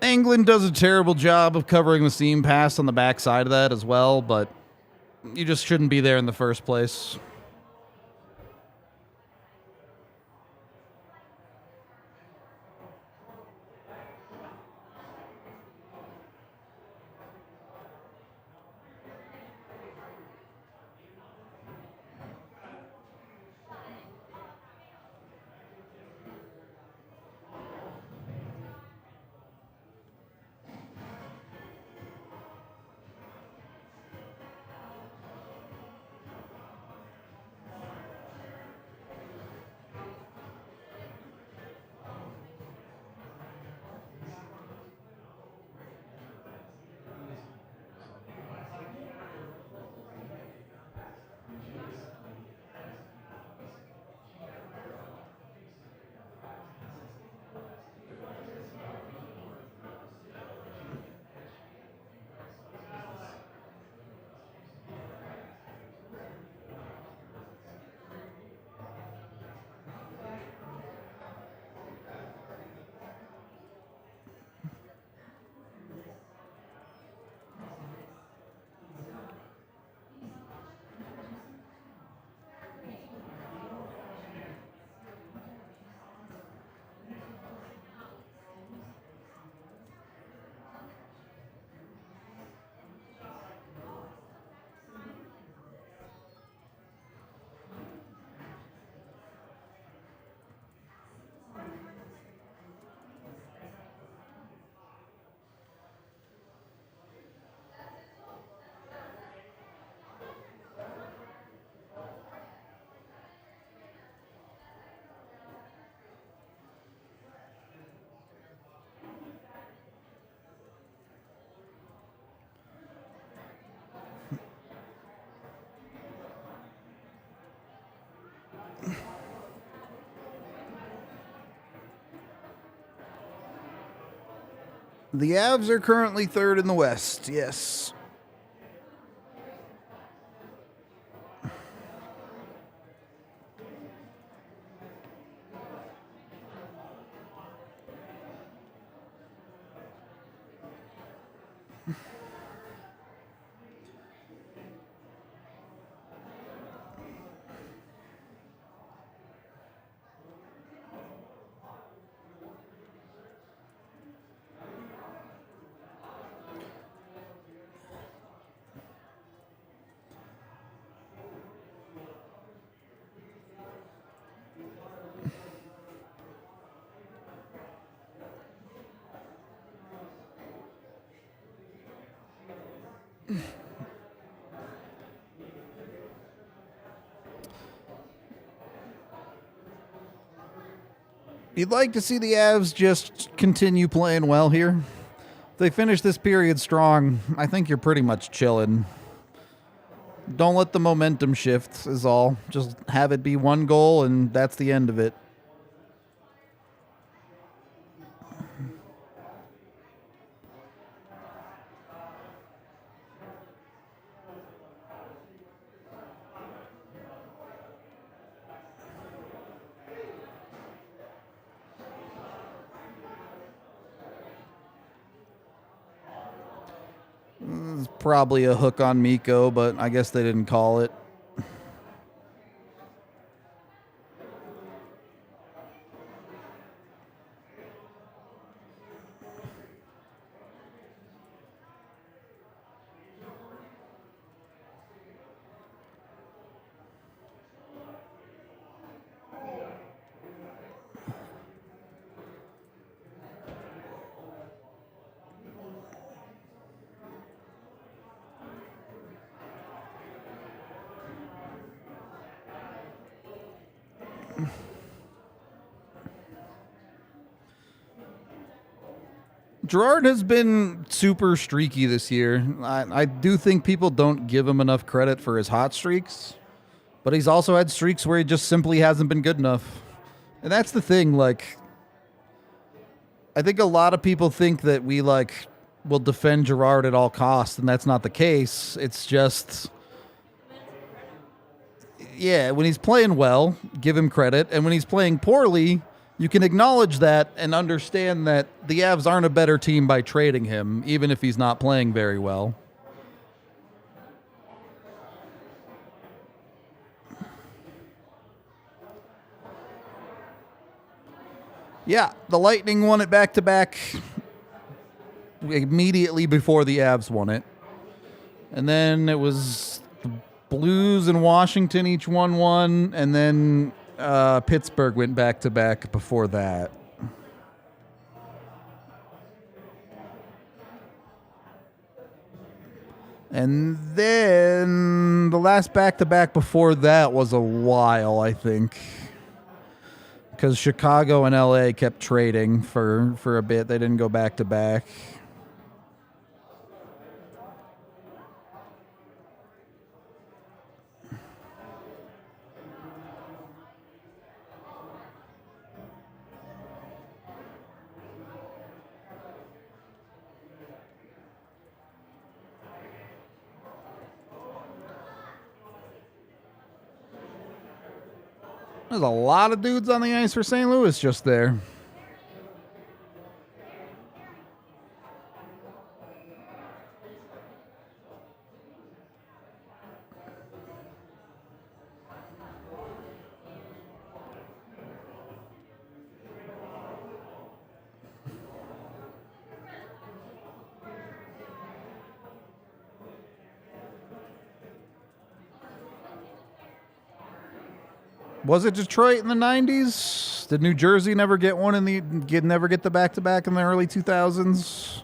England does a terrible job of covering the seam pass on the backside of that as well, but you just shouldn't be there in the first place. The Avs are currently third in the West, yes. You'd like to see the Avs just continue playing well here. If they finish this period strong, I think you're pretty much chilling. Don't let the momentum shift is all. Just have it be one goal, and that's the end of it. It's probably a hook on Mikko, but I guess they didn't call it. Girard has been super streaky this year. I do think people don't give him enough credit for his hot streaks, but he's also had streaks where he just simply hasn't been good enough. And that's the thing, like, I think a lot of people think that we, like, will defend Girard at all costs, and that's not the case. It's just, yeah, when he's playing well, give him credit, and when he's playing poorly, you can acknowledge that and understand that the Avs aren't a better team by trading him, even if he's not playing very well. Yeah, the Lightning won it back-to-back immediately before the Avs won it. And then it was the Blues and Washington each won one, and then Pittsburgh went back-to-back before that. And then the last back-to-back before that was a while, I think. Because Chicago and LA kept trading for a bit. They didn't go back-to-back. There's a lot of dudes on the ice for St. Louis just there. Was it Detroit in the 90s? Did New Jersey never get one never get the back-to-back in the early 2000s?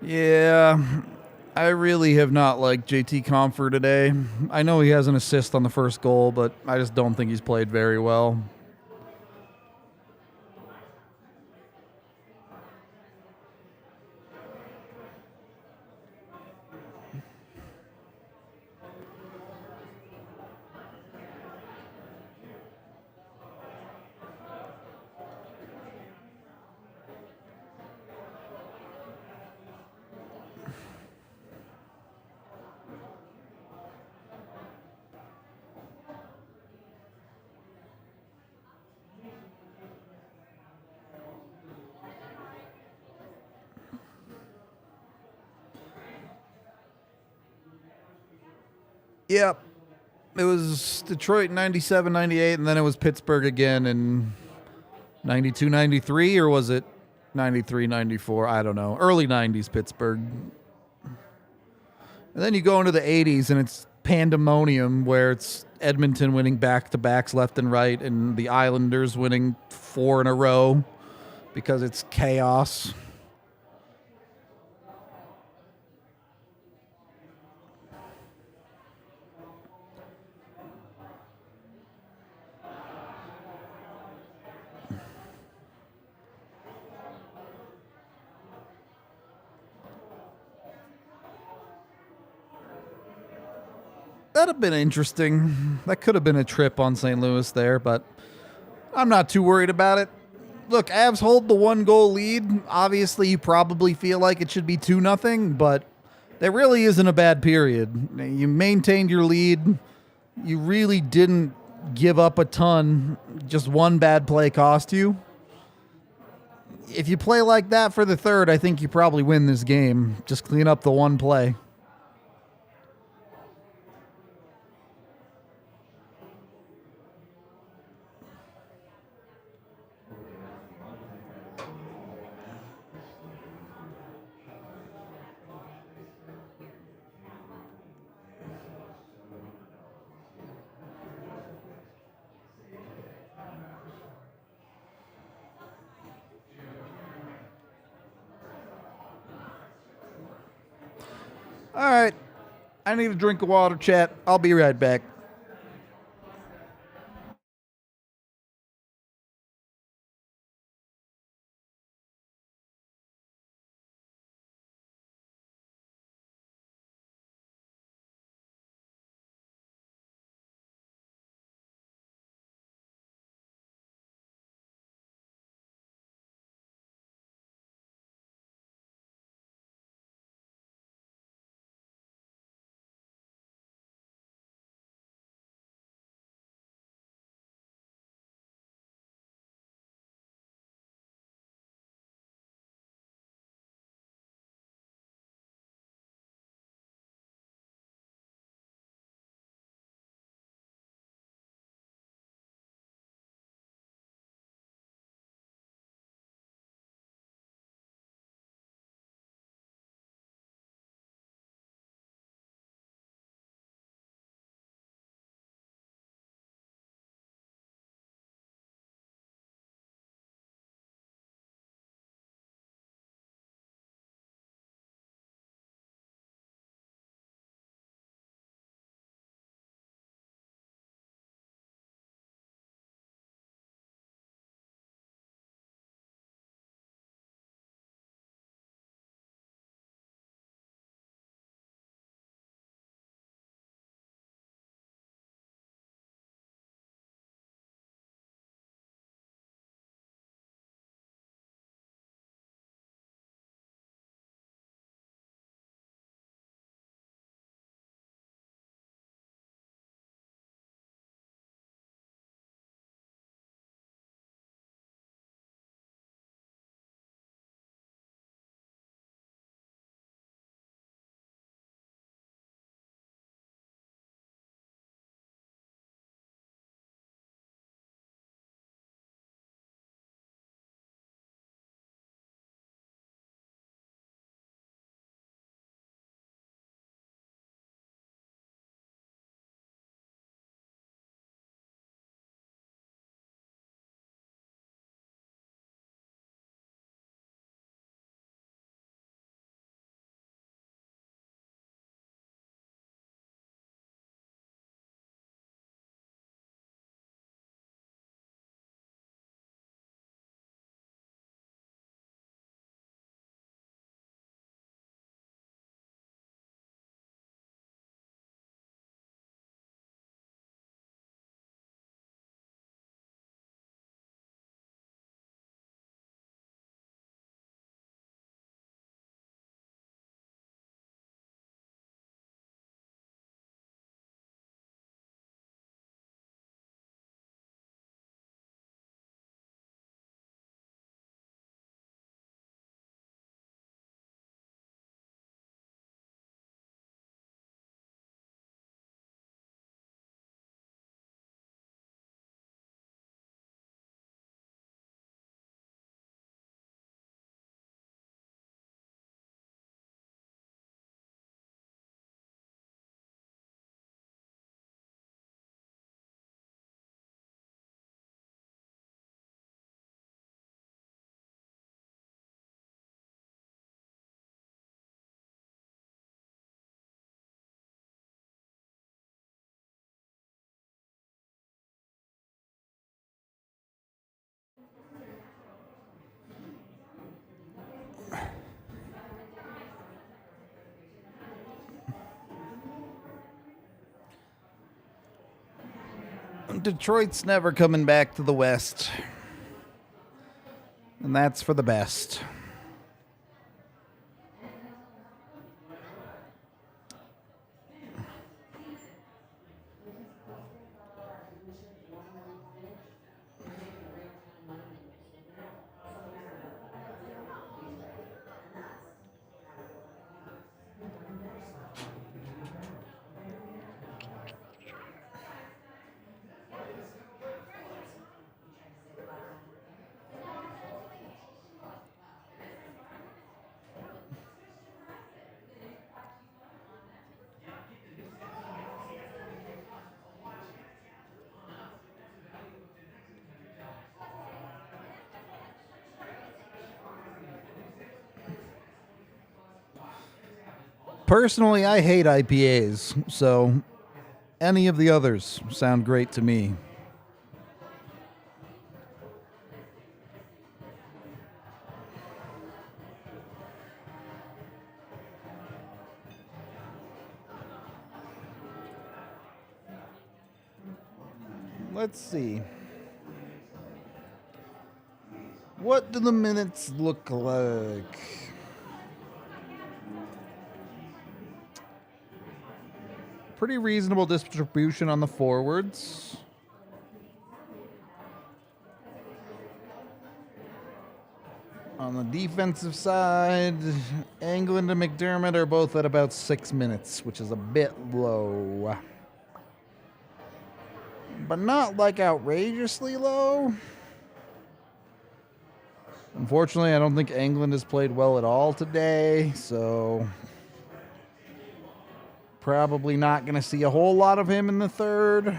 Yeah, I really have not liked JT Comfort today. I know he has an assist on the first goal, but I just don't think he's played very well. Yep. It was Detroit 97, 98, and then it was Pittsburgh again in 92, 93, or was it 93, 94? I don't know. Early 90s Pittsburgh. And then you go into the 80s and it's pandemonium where it's Edmonton winning back-to-backs left and right and the Islanders winning 4 in a row because it's chaos. That'd have been interesting. That could have been a trip on St. Louis there, but I'm not too worried about it. Look, Avs hold the 1-goal lead. Obviously, you probably feel like it should be 2-0, but that really isn't a bad period. You maintained your lead. You really didn't give up a ton. Just one bad play cost you. If you play like that for the third, I think you probably win this game. Just clean up the one play. All right. I need a drink of water, chat. I'll be right back. Detroit's never coming back to the West. And that's for the best. Personally, I hate IPAs, so any of the others sound great to me. Let's see. What do the minutes look like? Pretty reasonable distribution on the forwards. On the defensive side, England and McDermott are both at about 6 minutes, which is a bit low. But not like outrageously low. Unfortunately, I don't think England has played well at all today, so probably not going to see a whole lot of him in the third.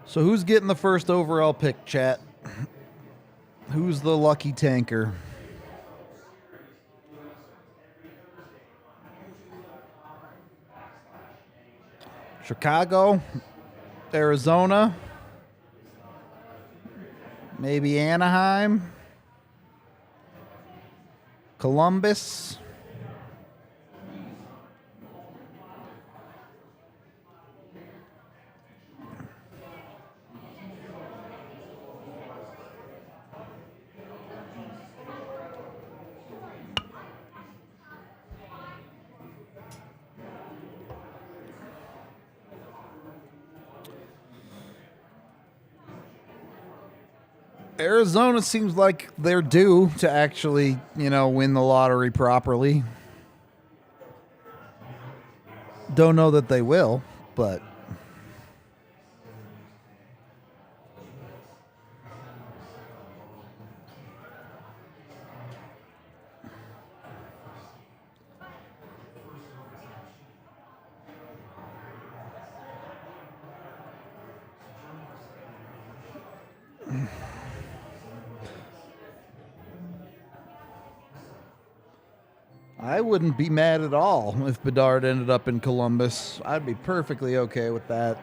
So who's getting the first overall pick, chat? Who's the lucky tanker? Chicago, Arizona, Maybe Anaheim. Columbus. Arizona seems like they're due to actually, win the lottery properly. Don't know that they will, but I wouldn't be mad at all if Bedard ended up in Columbus. I'd be perfectly okay with that.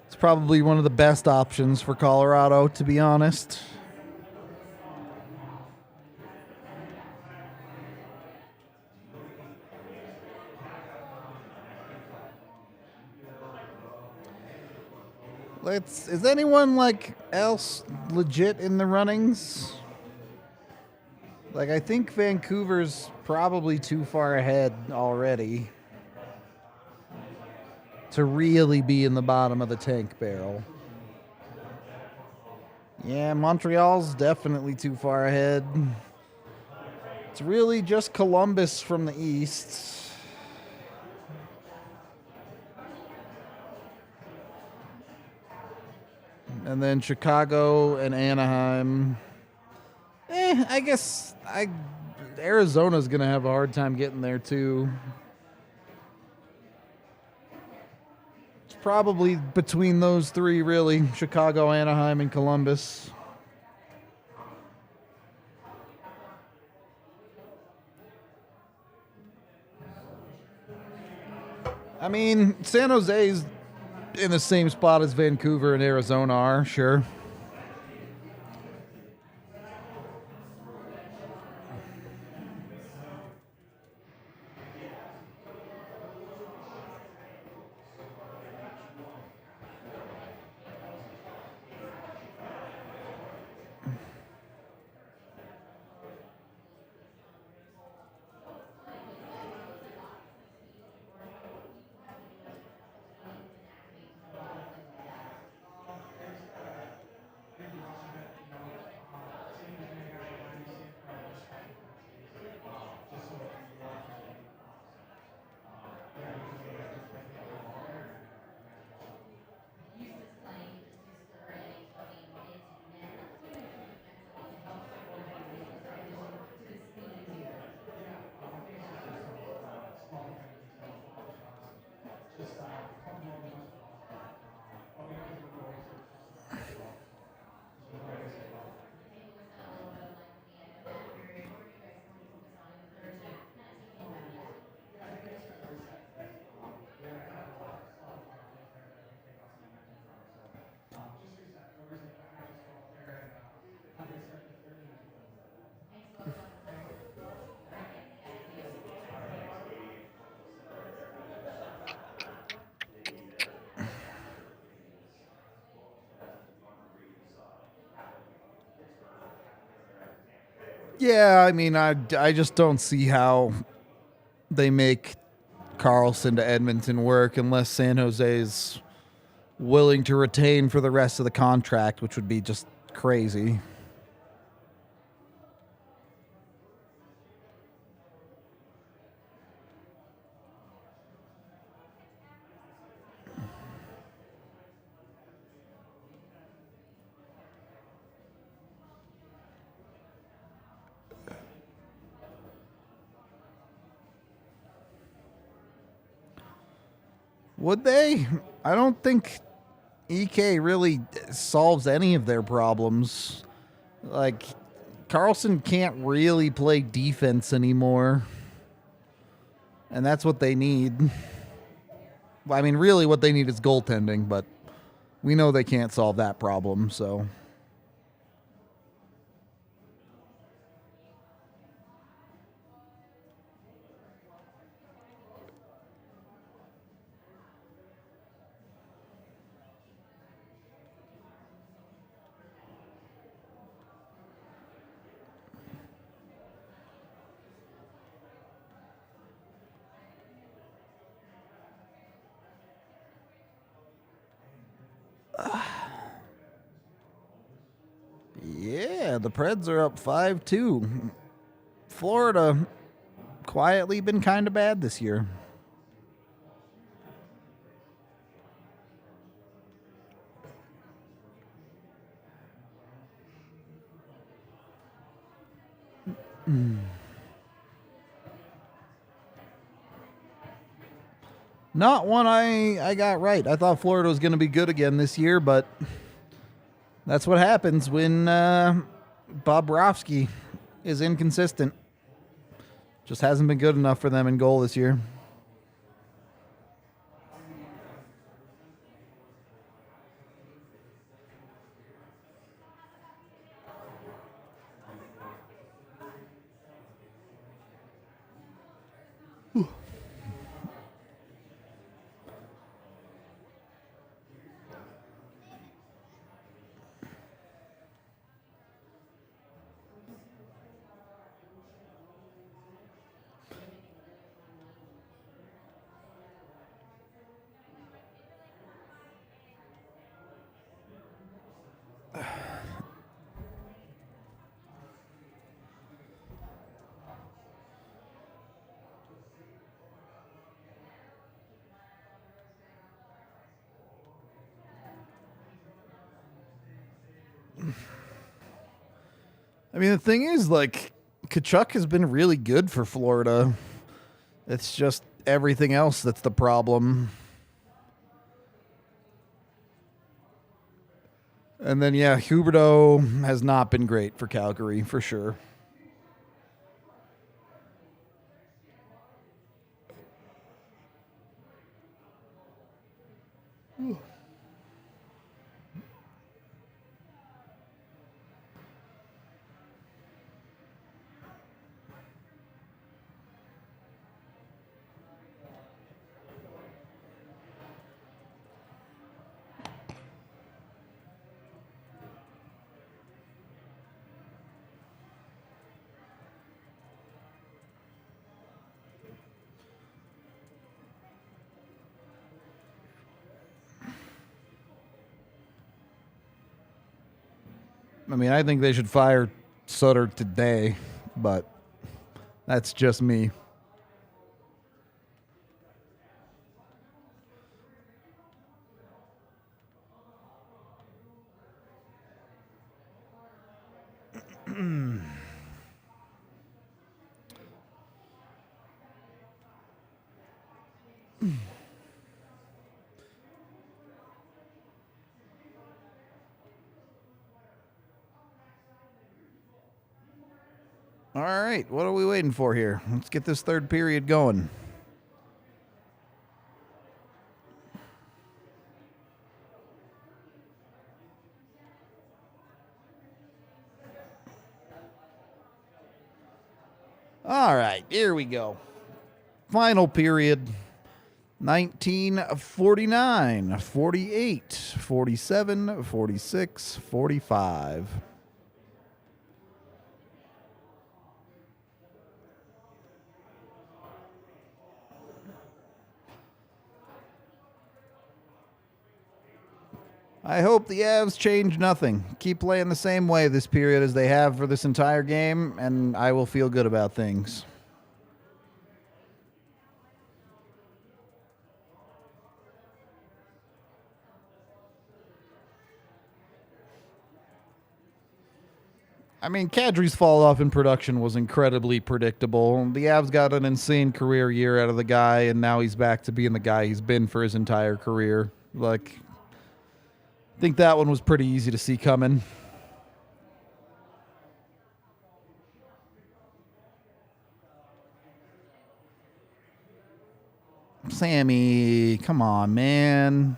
It's probably one of the best options for Colorado, to be honest. Is anyone else legit in the runnings? I think Vancouver's probably too far ahead already to really be in the bottom of the tank barrel. Yeah, Montreal's definitely too far ahead. It's really just Columbus from the east. And then Chicago and Anaheim. I guess Arizona's going to have a hard time getting there, too. It's probably between those three, really. Chicago, Anaheim, and Columbus. I mean, San Jose's in the same spot as Vancouver and Arizona are, sure. Yeah, I mean, I just don't see how they make Carlson to Edmonton work unless San Jose's willing to retain for the rest of the contract, which would be just crazy. Would they? I don't think EK really solves any of their problems. Carlson can't really play defense anymore. And that's what they need. I mean, really what they need is goaltending, but we know they can't solve that problem, so... the Preds are up 5-2. Florida quietly been kind of bad this year. Not one I got right. I thought Florida was going to be good again this year, but that's what happens when Bobrovsky is inconsistent. Just hasn't been good enough for them in goal this year. I mean, the thing is, like, Kachuk has been really good for Florida. It's just everything else that's the problem. And then, yeah, Huberdeau has not been great for Calgary, for sure. I mean, I think they should fire Sutter today, but that's just me. All right, what are we waiting for here? Let's get this third period going. All right, here we go. Final period. 1949, 48, 47, 46, 45. I hope the Avs change nothing. Keep playing the same way this period as they have for this entire game, and I will feel good about things. I mean, Kadri's fall off in production was incredibly predictable. The Avs got an insane career year out of the guy, and now he's back to being the guy he's been for his entire career. Like, I think that one was pretty easy to see coming. Sammy, come on, man.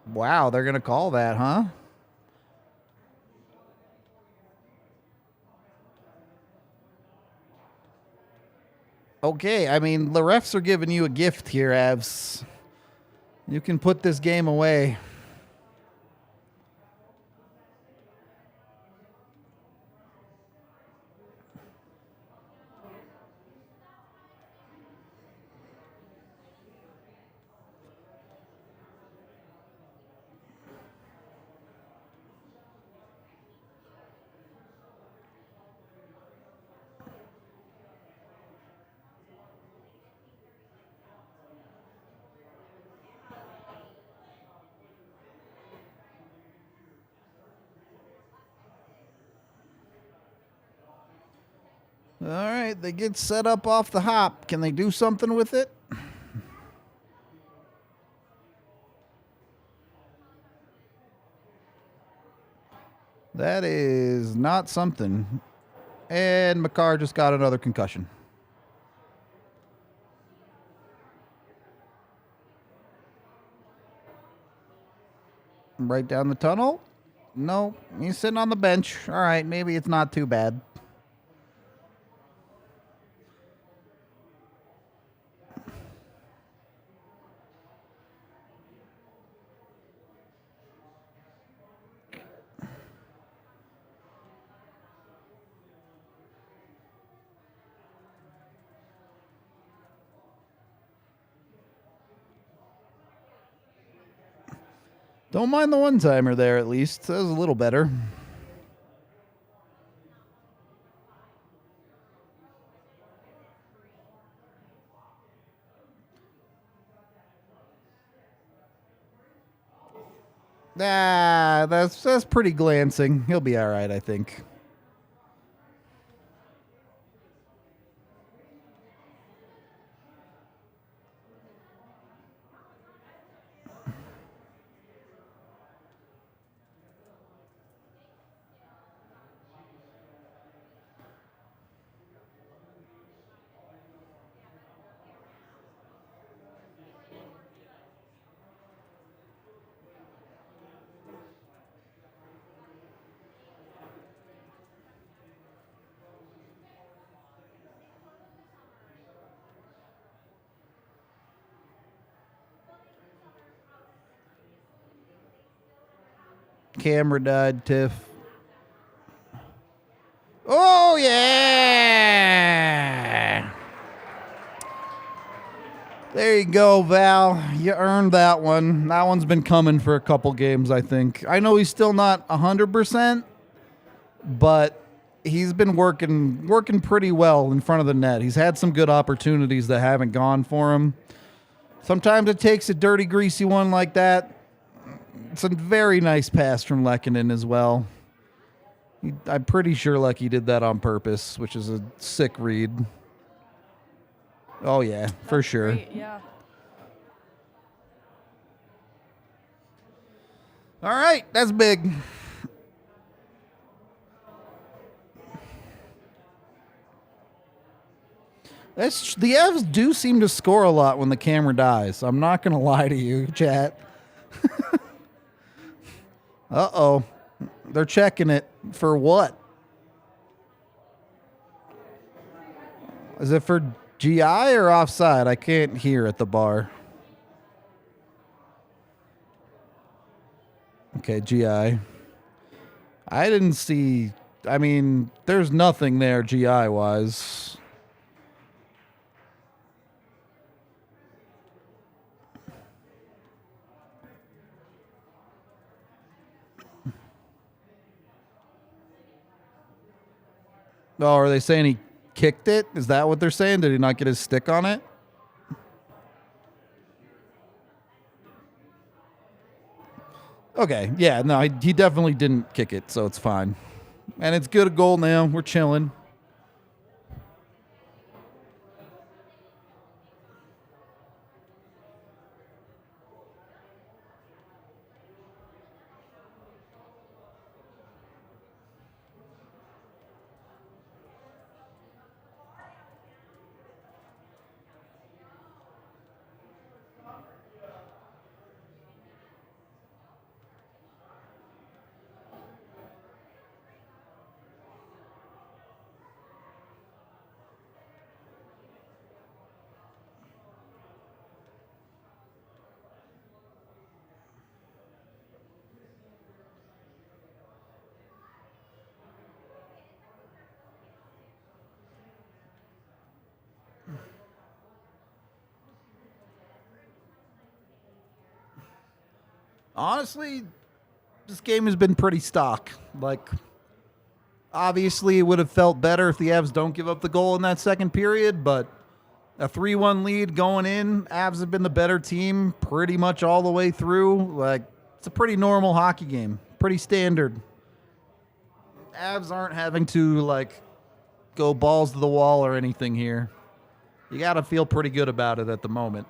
Wow, they're going to call that, huh? Okay, I mean, the refs are giving you a gift here, Avs. You can put this game away. right, they get set up off the hop. Can they do something with it? That is not something. And McCarr just got another concussion. Right down the tunnel? No, he's sitting on the bench. All right, maybe it's not too bad. Don't mind the one-timer there, at least. That was a little better. That's pretty glancing. He'll be all right, I think. Camera died, Tiff. Oh, yeah! There you go, Val. You earned that one. That one's been coming for a couple games, I think. I know he's still not 100%, but he's been working pretty well in front of the net. He's had some good opportunities that haven't gone for him. Sometimes it takes a dirty, greasy one like that. It's a very nice pass from Lehkonen as well. I'm pretty sure Lecky did that on purpose, which is a sick read. Oh, yeah, for sure. Great, yeah. All right, that's big. The Evs do seem to score a lot when the camera dies. I'm not going to lie to you, chat. Uh-oh. They're checking it for what? Is it for GI or offside? I can't hear at the bar. Okay, GI. I didn't see... I mean, there's nothing there GI-wise. Oh, are they saying he kicked it? Is that what they're saying? Did he not get his stick on it? Okay, yeah, no, he definitely didn't kick it, so it's fine. And it's good, a goal now. We're chilling. Honestly, this game has been pretty stock. Like, obviously, it would have felt better if the Avs don't give up the goal in that second period, but a 3-1 lead going in, Avs have been the better team pretty much all the way through. Like, it's a pretty normal hockey game, pretty standard. Avs aren't having to, like, go balls to the wall or anything here. You got to feel pretty good about it at the moment.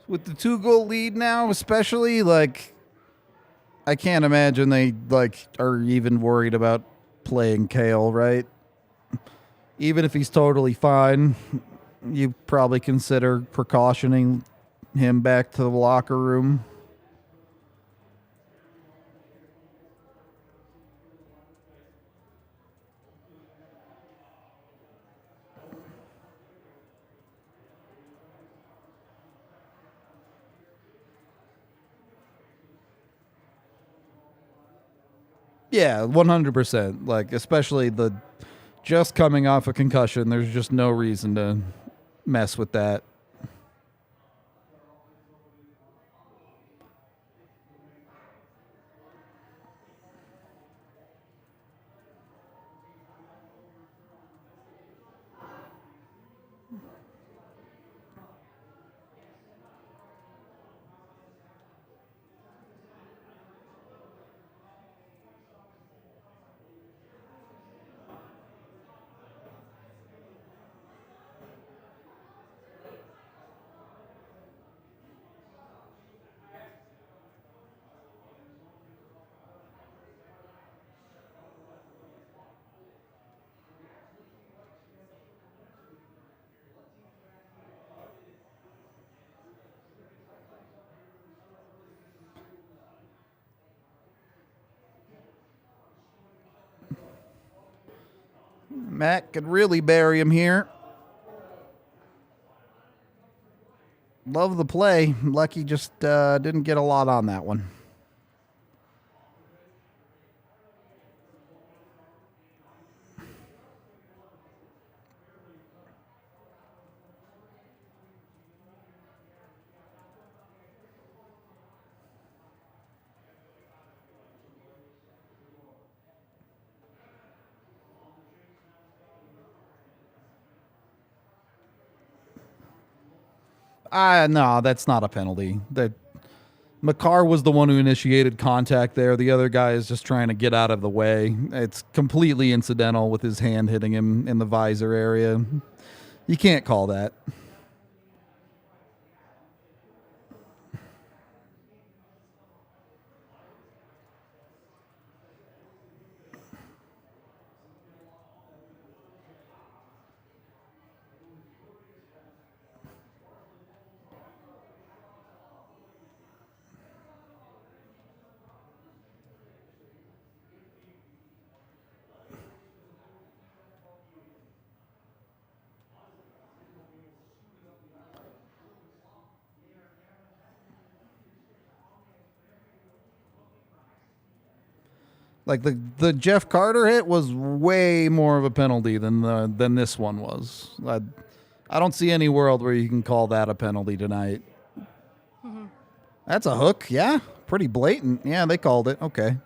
With the 2-goal lead now, especially, like, I can't imagine they, like, are even worried about playing Kale, right? Even if he's totally fine, you probably consider precautioning him back to the locker room. Yeah, 100%. Like, especially the just coming off a concussion, there's just no reason to mess with that. Matt could really bury him here. Love the play. Lucky just didn't get a lot on that one. No, that's not a penalty. That McCarr was the one who initiated contact there. The other guy is just trying to get out of the way. It's completely incidental with his hand hitting him in the visor area. You can't call that. Like the Jeff Carter hit was way more of a penalty than this one was. I don't see any world where you can call that a penalty tonight. Mm-hmm. That's a hook, yeah, pretty blatant. Yeah, they called it. Okay.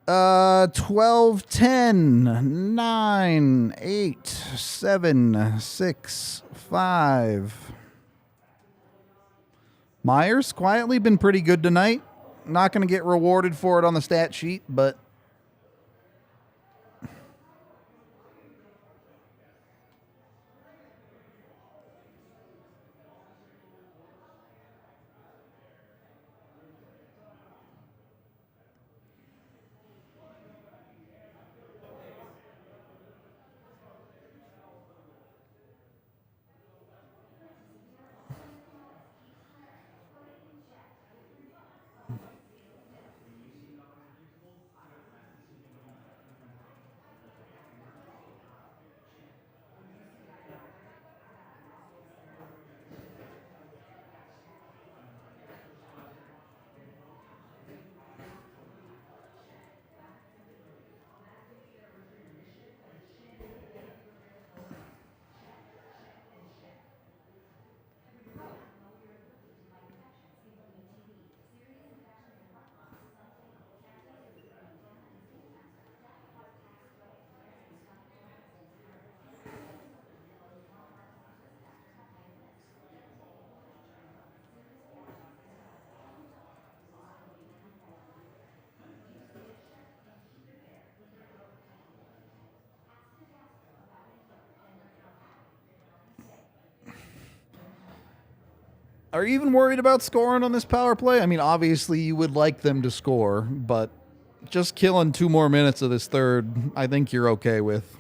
Uh, 12, 10, 9, 8, 7, 6, 5. Myers quietly been pretty good tonight. Not going to get rewarded for it on the stat sheet, but are you even worried about scoring on this power play? I mean, obviously you would like them to score, but just killing 2 more minutes of this third, I think you're okay with.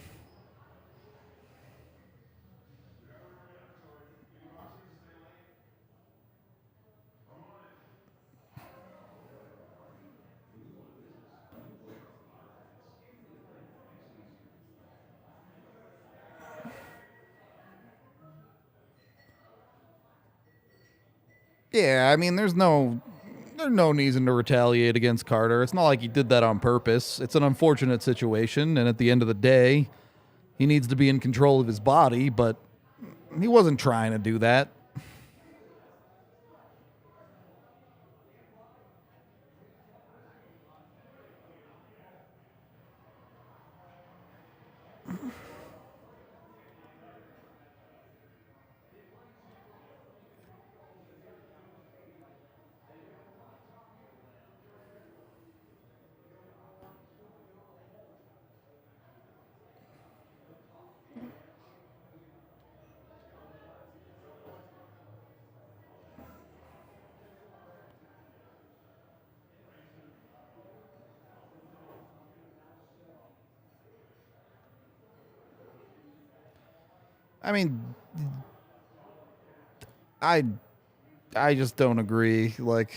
Yeah, I mean, there's no reason to retaliate against Carter. It's not like he did that on purpose. It's an unfortunate situation, and at the end of the day, he needs to be in control of his body, but he wasn't trying to do that. I mean, I just don't agree. Like,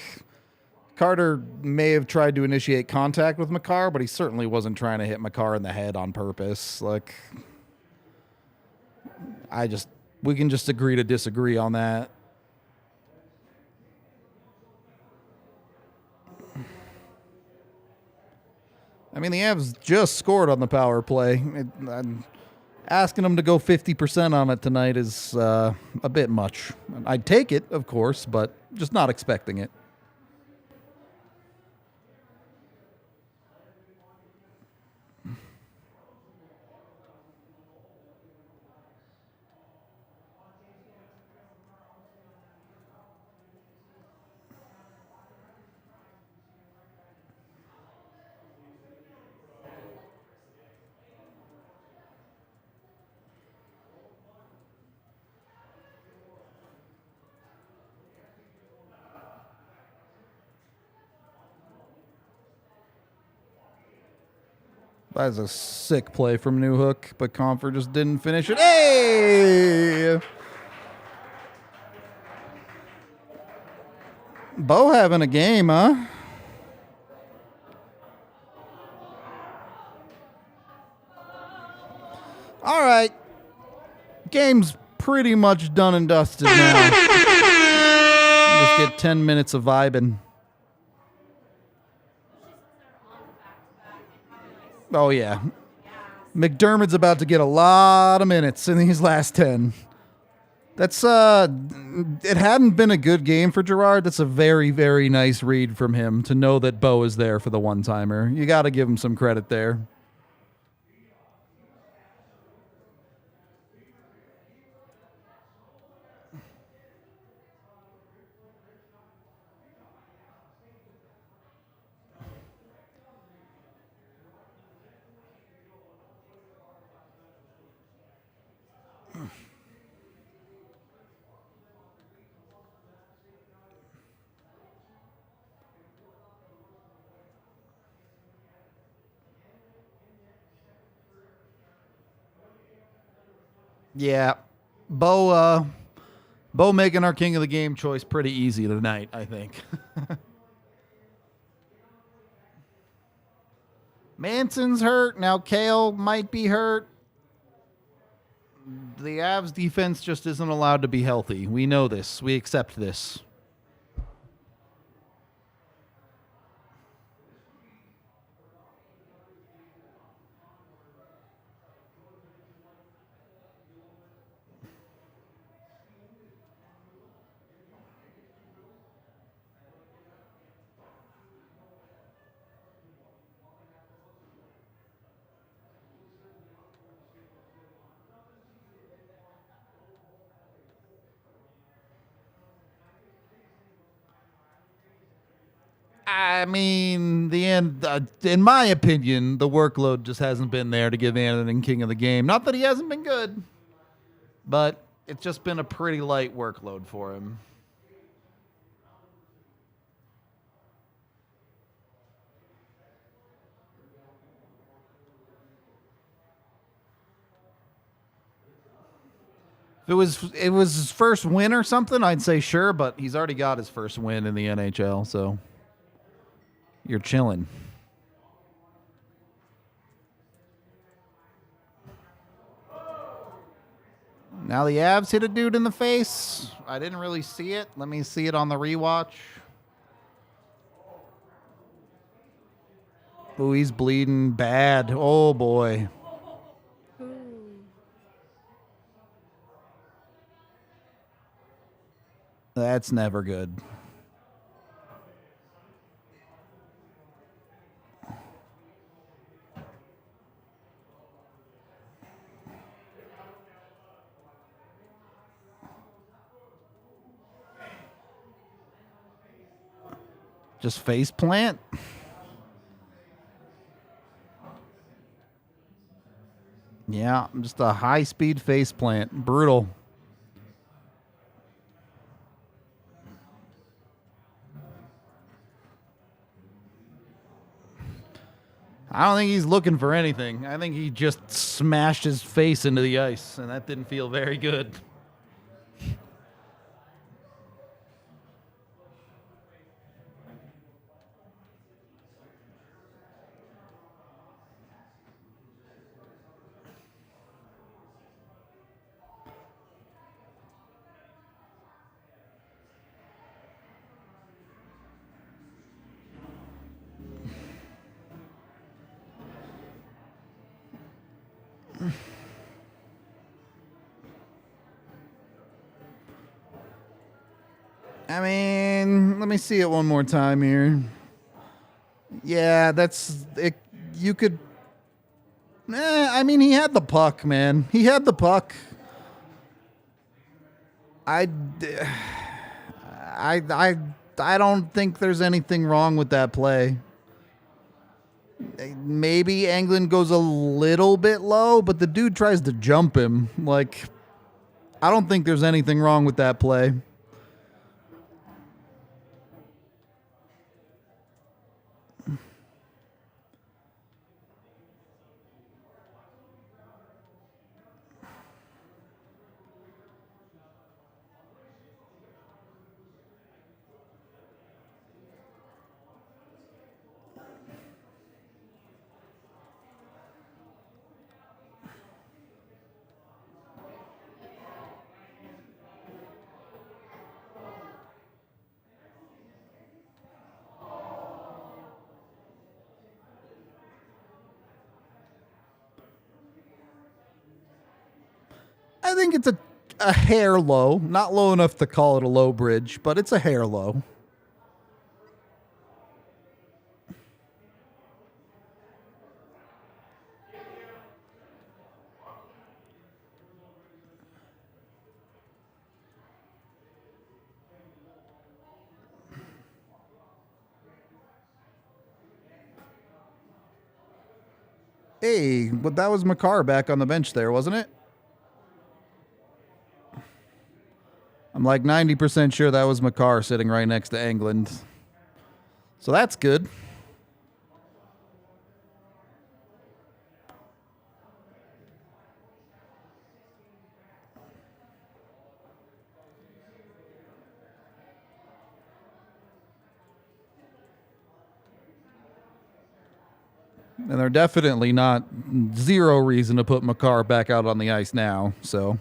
Carter may have tried to initiate contact with Makar, but he certainly wasn't trying to hit Makar in the head on purpose. Like, we can just agree to disagree on that. I mean, the Avs just scored on the power play. Asking them to go 50% on it tonight is a bit much. I'd take it, of course, but just not expecting it. That's a sick play from Newhook, but Comfort just didn't finish it. Hey! Bo having a game, huh? All right. Game's pretty much done and dusted now. Just get 10 minutes of vibing. Oh, yeah. McDermott's about to get a lot of minutes in these last 10. That's, it hadn't been a good game for Girard. That's a very, very nice read from him to know that Bo is there for the one-timer. You got to give him some credit there. Yeah. Bo making our king of the game choice pretty easy tonight, I think. Manson's hurt. Now Kale might be hurt. The Avs defense just isn't allowed to be healthy. We know this. We accept this. I mean, in my opinion, the workload just hasn't been there to give Anthony king of the game. Not that he hasn't been good, but it's just been a pretty light workload for him. If it was his first win or something, I'd say sure, but he's already got his first win in the NHL, so you're chilling. Now the Avs hit a dude in the face. I didn't really see it. Let me see it on the rewatch. Oh, he's bleeding bad. Oh, boy. Ooh. That's never good. Just face plant. Yeah, just a high-speed face plant. Brutal. I don't think he's looking for anything. I think he just smashed his face into the ice, and that didn't feel very good. I mean, let me see it one more time here. Yeah, that's it. You could. I mean, he had the puck, man. He had the puck. I don't think there's anything wrong with that play. Maybe Englund goes a little bit low, but the dude tries to jump him. Like, I don't think there's anything wrong with that play. I think it's a hair low. Not low enough to call it a low bridge, but it's a hair low. Hey, but that was Makar back on the bench there, wasn't it? I'm like 90% sure that was Makar sitting right next to Englund. So that's good. And they're definitely not zero reason to put Makar back out on the ice now, so.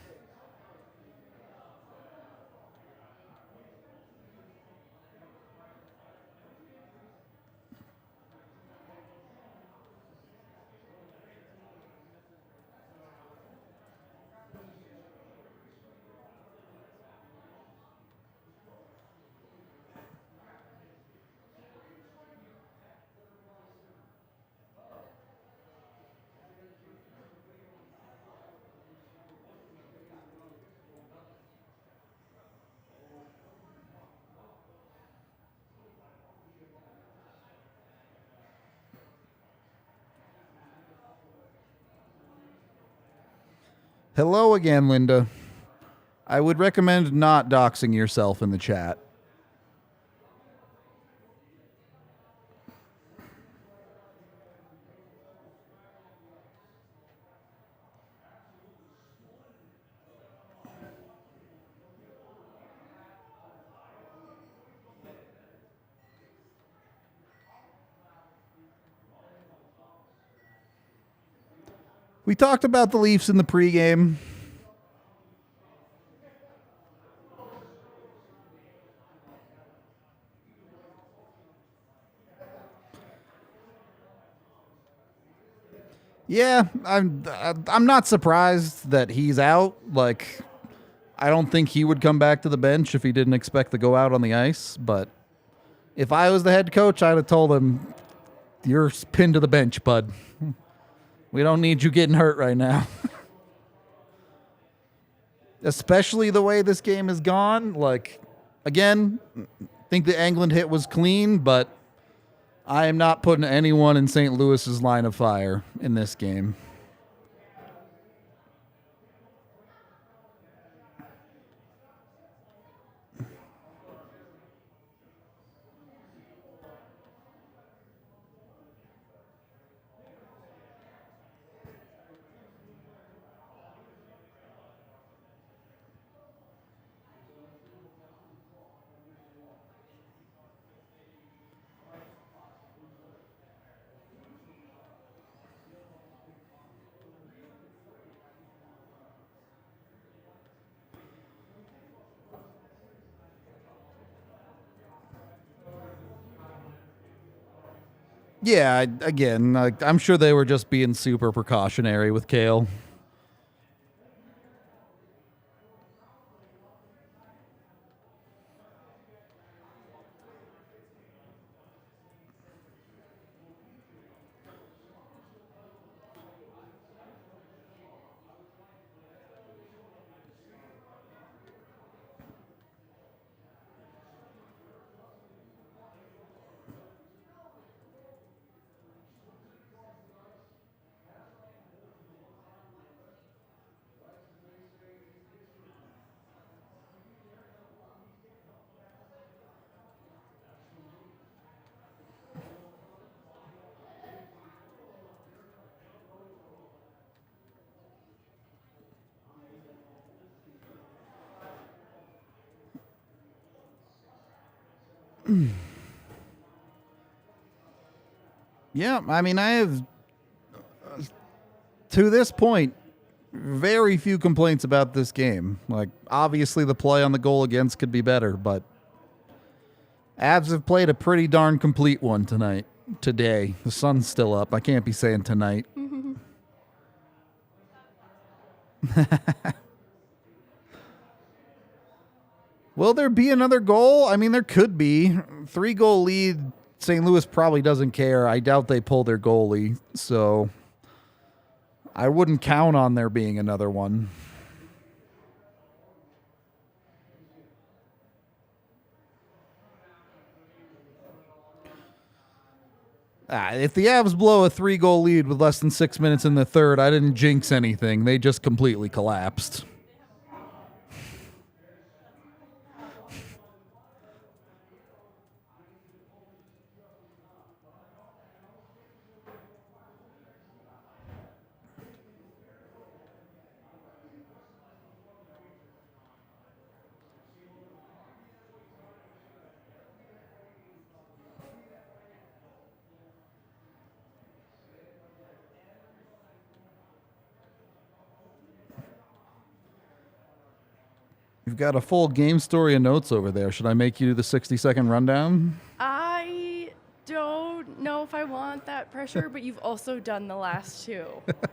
Hello again, Linda. I would recommend not doxing yourself in the chat. We talked about the Leafs in the pregame. Yeah, I'm not surprised that he's out. Like, I don't think he would come back to the bench if he didn't expect to go out on the ice. But if I was the head coach, I'd have told him, "You're pinned to the bench, bud. We don't need you getting hurt right now." Especially the way this game has gone. Like, again, I think the England hit was clean, but I am not putting anyone in St. Louis's line of fire in this game. Yeah, again, I'm sure they were just being super precautionary with Kale. Yeah, I mean, I have, to this point, very few complaints about this game. Like, obviously the play on the goal against could be better, but Avs have played a pretty darn complete one today. The sun's still up. I can't be saying tonight. Will there be another goal? I mean, there could be. 3-goal lead. St. Louis probably doesn't care. I doubt they pull their goalie, so I wouldn't count on there being another one. If the Avs blow a 3-goal lead with less than 6 minutes in the third, I didn't jinx anything. They just completely collapsed. You've got a full game story and notes over there. Should I make you do the 60-second rundown? I don't know if I want that pressure, but you've also done the last two.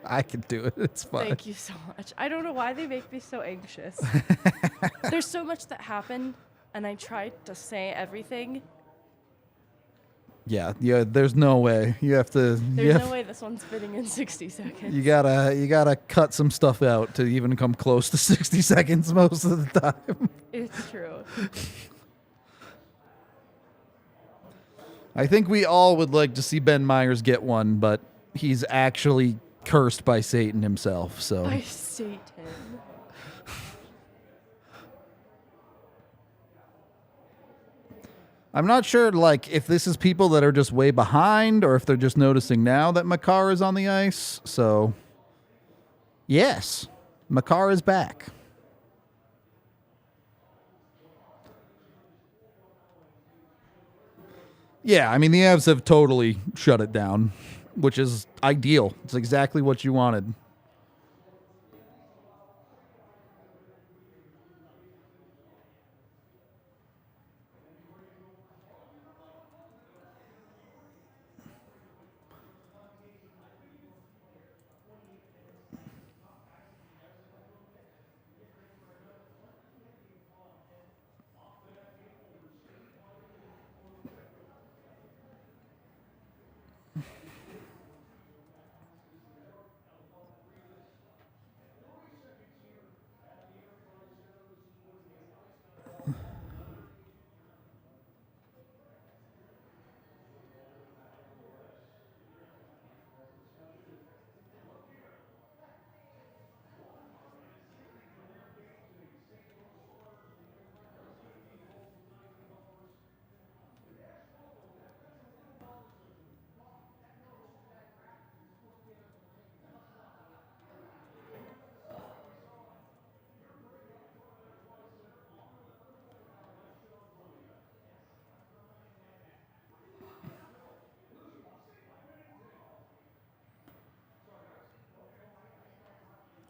I can do it. It's fine. Thank you so much. I don't know why they make me so anxious. There's so much that happened, and I tried to say everything. Yeah. There's no way. You have to. There's no way this one's fitting in 60 seconds. You gotta cut some stuff out to even come close to 60 seconds most of the time. It's true. I think we all would like to see Ben Myers get one, but he's actually cursed by Satan himself. So. By Satan. I'm not sure, like, if this is people that are just way behind or if they're just noticing now that Makar is on the ice. So, yes, Makar is back. Yeah, I mean, the Avs have totally shut it down, which is ideal. It's exactly what you wanted.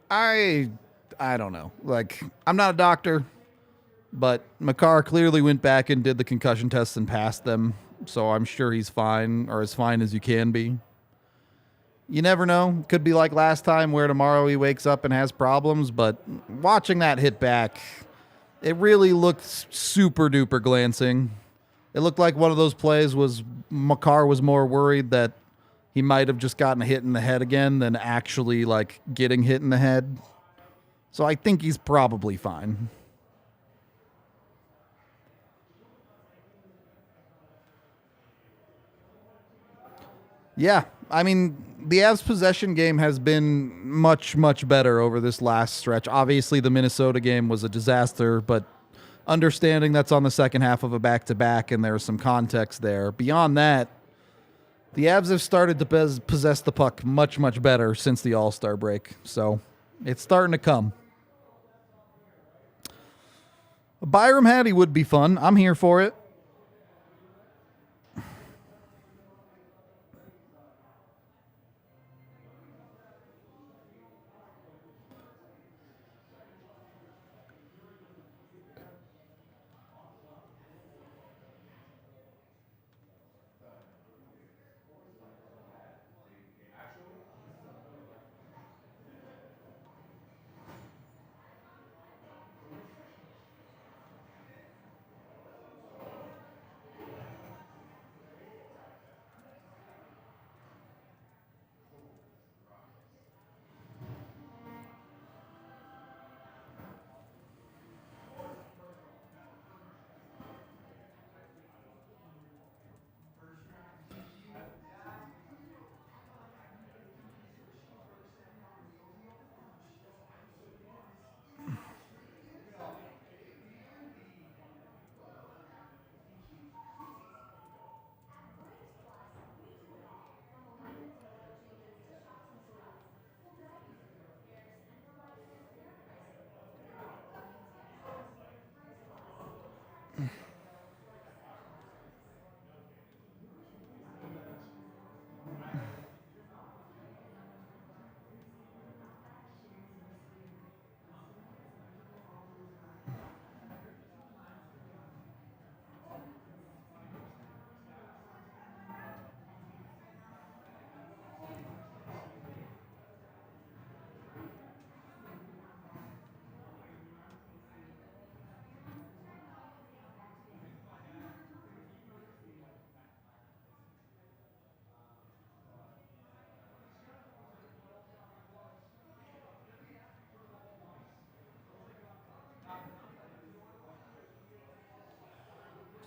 I don't know. Like, I'm not a doctor, but Makar clearly went back and did the concussion tests and passed them, so I'm sure he's fine, or as fine as you can be. You never know. Could be like last time where tomorrow he wakes up and has problems, but watching that hit back, it really looked super duper glancing. It looked like one of those plays was Makar was more worried that he might have just gotten hit in the head again than actually like getting hit in the head. So I think he's probably fine. Yeah, I mean, the Avs possession game has been much, much better over this last stretch. Obviously, the Minnesota game was a disaster, but understanding that's on the second half of a back-to-back and there's some context there. Beyond that, the Avs have started to possess the puck much, much better since the All-Star break. So it's starting to come. A Byram Hattie would be fun. I'm here for it.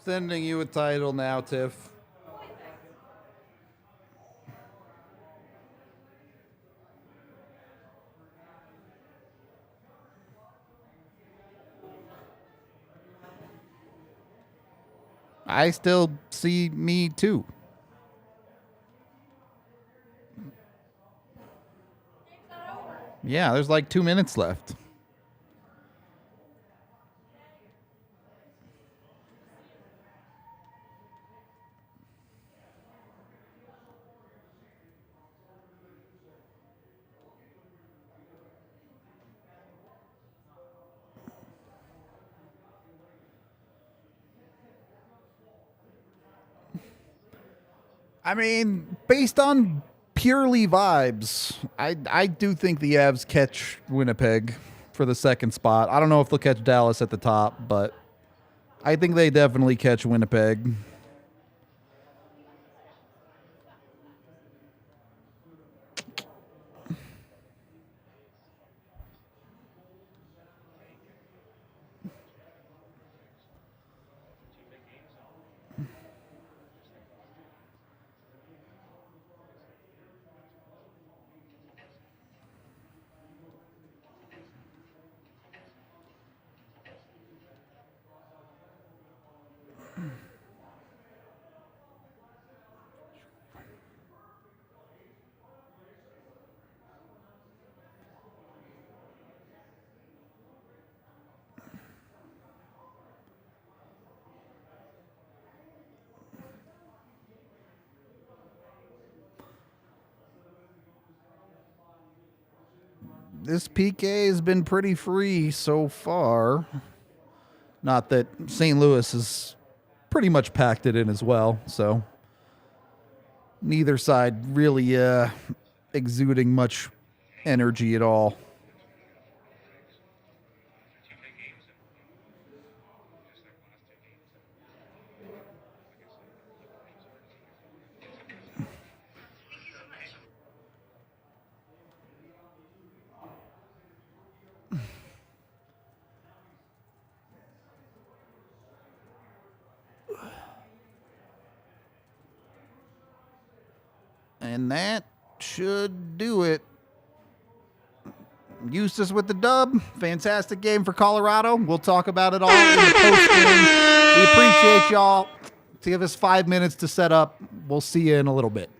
Sending you a title now, Tiff. I still see me too. Yeah, there's like 2 minutes left. I mean, based on purely vibes, I do think the Avs catch Winnipeg for the second spot. I don't know if they'll catch Dallas at the top, but I think they definitely catch Winnipeg. this PK has been pretty free so far. Not that St. Louis has pretty much packed it in as well, so neither side really exuding much energy at all. And that should do it. Eustace with the dub. Fantastic game for Colorado. We'll talk about it all in the postgame. We appreciate y'all. To give us 5 minutes to set up. We'll see you in a little bit.